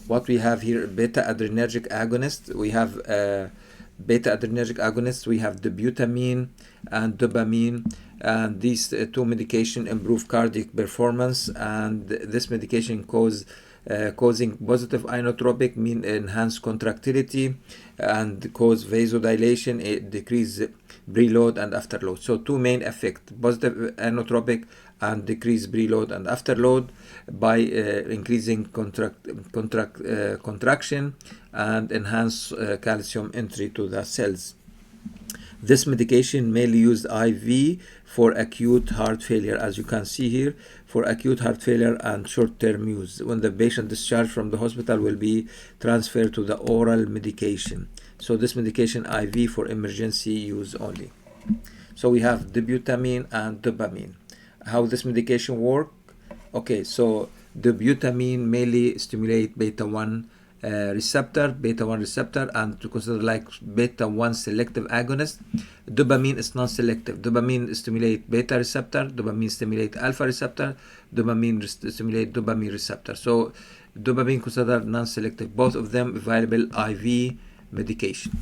what we have here: beta adrenergic agonist. We have beta adrenergic agonists. We have the butamine and dopamine, and these two medication improve cardiac performance, and this medication causing positive inotropic, mean enhanced contractility, and cause vasodilation, decrease preload and afterload. So two main effects: positive inotropic and decrease preload and afterload by increasing contraction and enhance calcium entry to the cells. This medication mainly used IV for acute heart failure, as you can see here, for acute heart failure and short-term use. When the patient discharged from the hospital, will be transferred to the oral medication. So this medication IV for emergency use only. So we have the butamine and dopamine. How this medication work? Okay, so the butamine mainly stimulate beta-1 receptor, and to consider like beta-1 selective agonist. Dopamine is non-selective. Dopamine stimulate beta receptor, dopamine stimulate alpha receptor, dopamine stimulate dopamine receptor. So dopamine considered non-selective. Both of them available IV medication.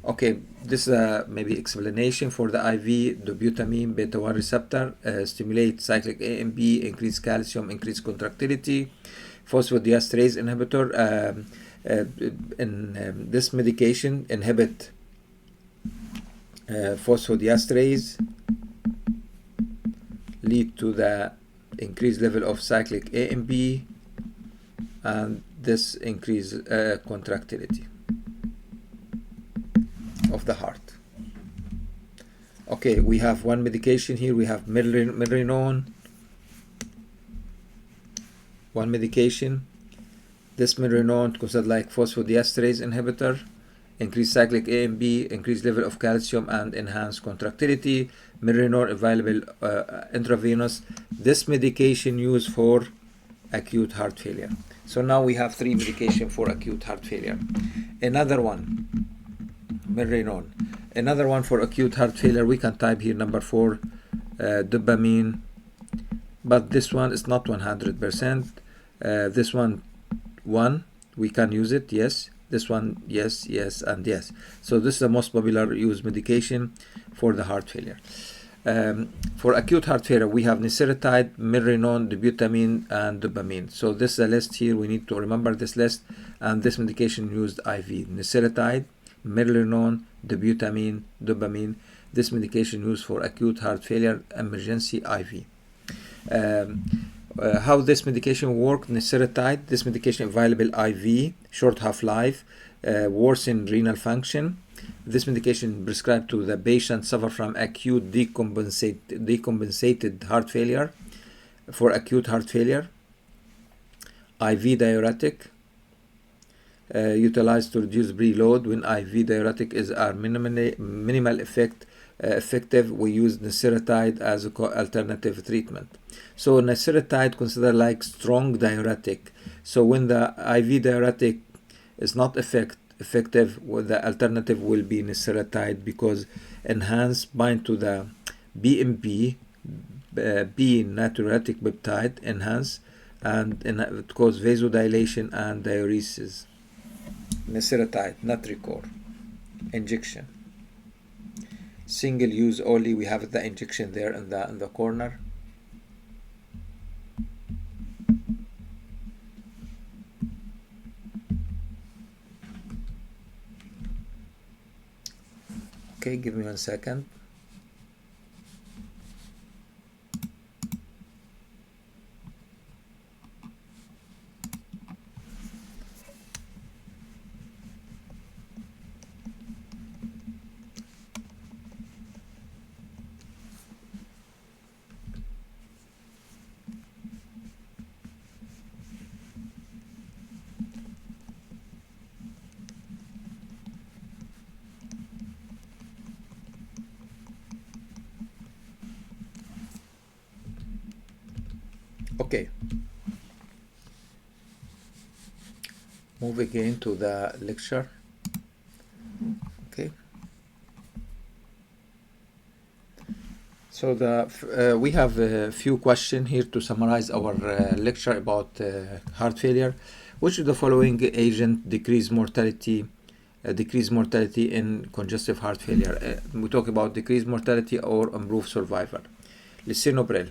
Okay, this is maybe explanation for the IV. The butamine beta-1 receptor stimulate cyclic AMP, increase calcium, increase contractility. Phosphodiesterase inhibitor in this medication inhibit phosphodiesterase, lead to the increased level of cyclic AMP, and this increase contractility of the heart. Okay, we have one medication here. We have milrinone. One medication. This milrinone considered like phosphodiesterase inhibitor, increased cyclic AMP, increased level of calcium, and enhanced contractility. Milrinone available intravenous. This medication used for acute heart failure. So now we have 3 medication for acute heart failure. Another one, milrinone. Another one for acute heart failure, we can type here number 4, dopamine, but this one is not 100%. This one we can use it, yes. This one, yes, yes, and yes. So this is the most popular used medication for the heart failure. For acute heart failure, we have niseratide, milrinone, butamine, and dopamine. So this is a list here. We need to remember this list, and this medication used IV: niseratide, milrinone, butamine, dopamine. This medication used for acute heart failure emergency IV. How this medication work? Niseratide, this medication available IV, short half-life, worsen renal function, This medication prescribed to the patient suffer from acute decompensated heart failure, for acute heart failure. IV diuretic, utilized to reduce preload. When IV diuretic is minimal effective, we use Niseretide as an alternative treatment. So Niseretide considered like strong diuretic. So when the IV diuretic is not effective, well, the alternative will be Niseretide, because enhance bind to the BMP, natriuretic peptide, enhance, and it cause vasodilation and diuresis. Niseretide, Natricor, injection. Single use only. We have the injection there in the corner. Okay, give me 1 second. Okay, move again to the lecture. Okay, so we have a few questions here to summarize our lecture about heart failure. Which of the following agent decrease mortality in congestive heart failure? We talk about decreased mortality or improve survival. Lisinopril,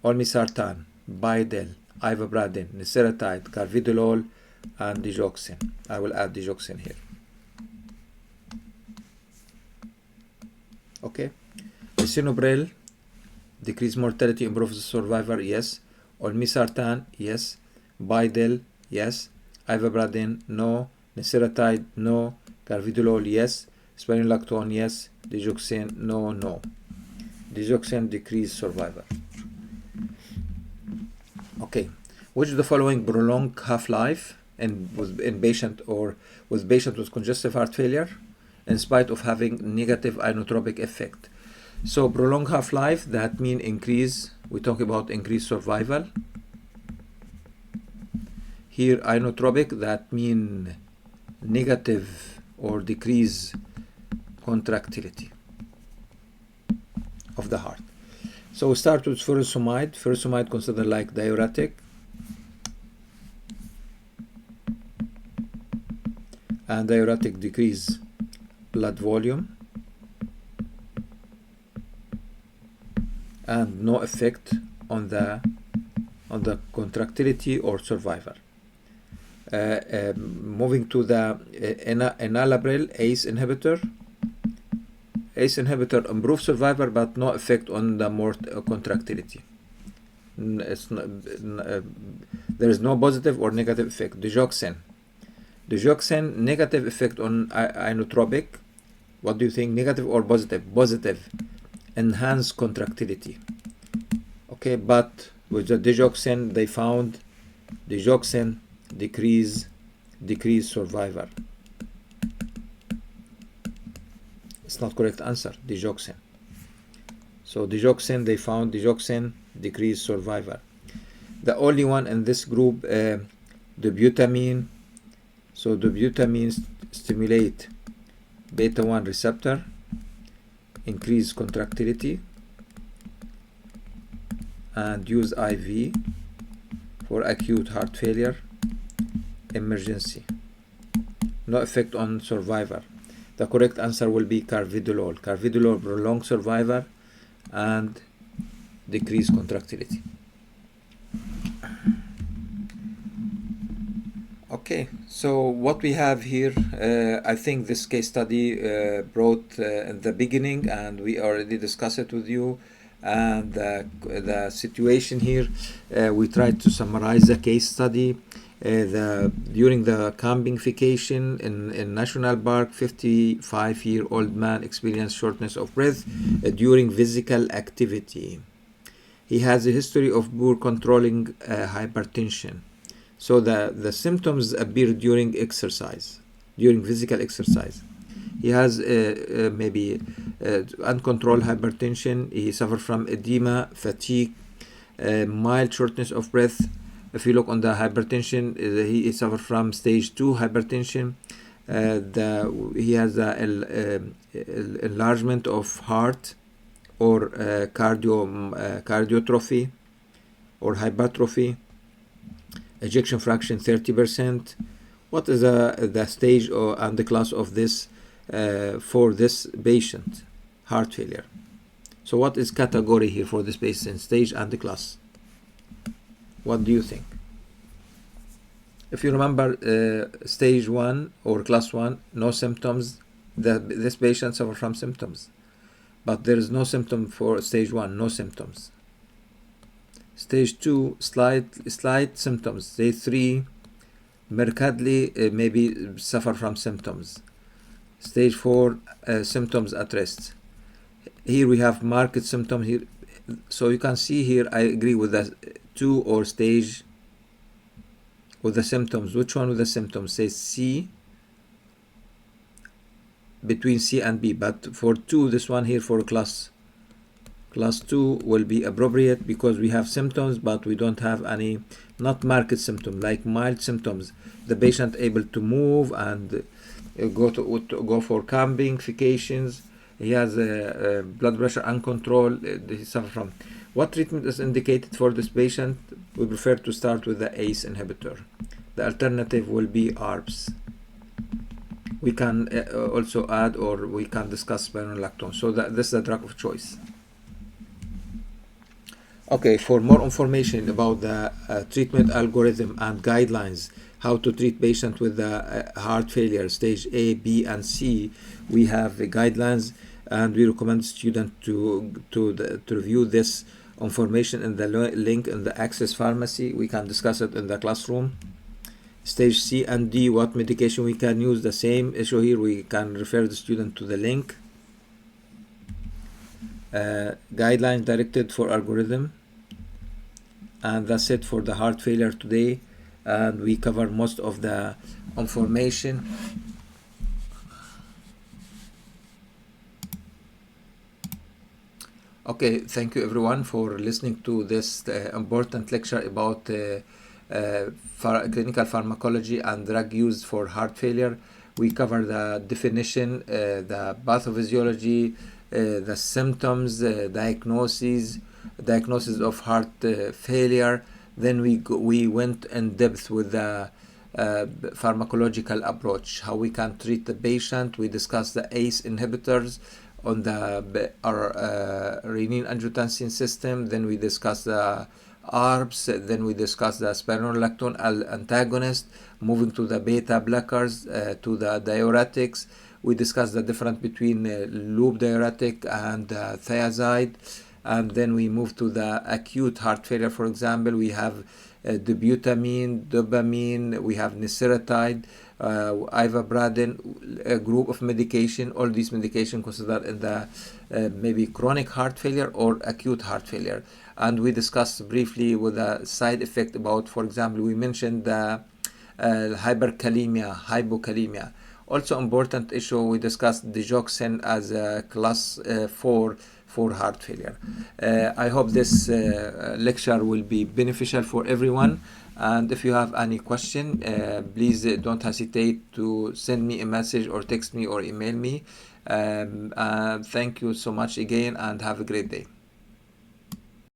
olmesartan, Bidel, Ivabradine, Niseretide, Carvedilol, and digoxin. I will add digoxin here. Okay. Lisinopril, decrease mortality, improve survival, yes. Olmesartan, yes. Bidel, yes. Ivabradine, no. Niseretide, no. Carvedilol, yes. Spironolactone, yes. Digoxin, no. Digoxin decrease survival. Okay, which of the following prolong half-life in patient with congestive heart failure in spite of having negative inotropic effect? So prolong half-life, that mean increase. We talk about increased survival. Here inotropic, that mean negative or decrease contractility of the heart. So we start with furosemide. Furosemide considered like diuretic. And diuretic decrease blood volume. And no effect on the contractility or survival. Moving to the enalapril, ACE inhibitor. ACE inhibitor improves survival but no effect on the contractility. There is no positive or negative effect. Digoxin, negative effect on inotropic. What do you think, negative or positive? Positive, enhance contractility. Okay, but with the digoxin, they found digoxin decrease survival. It's not correct answer, digoxin. So digoxin, they found digoxin decrease survival. The only one in this group, dobutamine. So dobutamine stimulate beta 1 receptor, increase contractility, and use IV for acute heart failure emergency. No effect on survival. The correct answer will be Carvedilol. Carvedilol prolong survival and decrease contractility. Okay, so what we have here, I think this case study brought in the beginning, and we already discussed it with you. And the situation here, we tried to summarize the case study During the camping in National Park, 55-year-old man experienced shortness of breath during physical activity. He has a history of poor controlling hypertension. So the symptoms appear during exercise, during physical exercise. He has maybe uncontrolled hypertension. He suffers from edema, fatigue, mild shortness of breath. If you look on the hypertension, he suffers from stage 2 hypertension. He has enlargement of heart or cardiotrophy or hypertrophy. Ejection fraction 30%. What is the stage and the class of this for this patient? Heart failure. So what is category here for this patient? Stage and the class. What do you think? If you remember, stage 1 or class 1, no symptoms. This patient suffers from symptoms, but there is no symptom for stage 1, no symptoms. Stage 2, slight symptoms. Stage 3, markedly maybe suffer from symptoms. Stage 4, symptoms at rest. Here we have marked symptoms here. So you can see here, I agree with the 2 or stage with the symptoms. Which one with the symptoms? Say C, between C and B. But for 2, this one here for class 2 will be appropriate because we have symptoms, but we don't have any, not marked symptoms, like mild symptoms. The patient able to move and go for camping, vacations. He has blood pressure uncontrolled. He suffer from. What treatment is indicated for this patient? We prefer to start with the ACE inhibitor. The alternative will be ARBs. We can also add, or we can discuss spironolactone. So this is the drug of choice. Okay, for more information about the treatment algorithm and guidelines, how to treat patients with heart failure, stage A, B, and C, we have guidelines, and we recommend students to review this information in the link in the Access Pharmacy. We can discuss it in the classroom. Stage C and D, what medication we can use, the same issue here. We can refer the student to the link. Guidelines directed for algorithm. And that's it for the heart failure today. And we cover most of the information. Okay, thank you everyone for listening to this important lecture about clinical pharmacology and drug use for heart failure. We cover the definition, the pathophysiology, the symptoms, diagnosis of heart failure. Then we went in depth with the pharmacological approach, how we can treat the patient. We discussed the ACE inhibitors on the renin-angiotensin system. Then we discussed the ARBs. Then we discussed the spironolactone antagonist, moving to the beta blockers, to the diuretics. We discussed the difference between loop diuretic and thiazide. And then we move to the acute heart failure. For example, we have dobutamine, dopamine, we have nisiratide, Ivabradine, a group of medication. All these medications considered in the maybe chronic heart failure or acute heart failure. And we discussed briefly with a side effect about, for example, we mentioned the hypokalemia. Also important issue, we discussed digoxin as a class 4 for heart failure. I hope this lecture will be beneficial for everyone. And if you have any question, please don't hesitate to send me a message or text me or email me. Thank you so much again, and have a great day.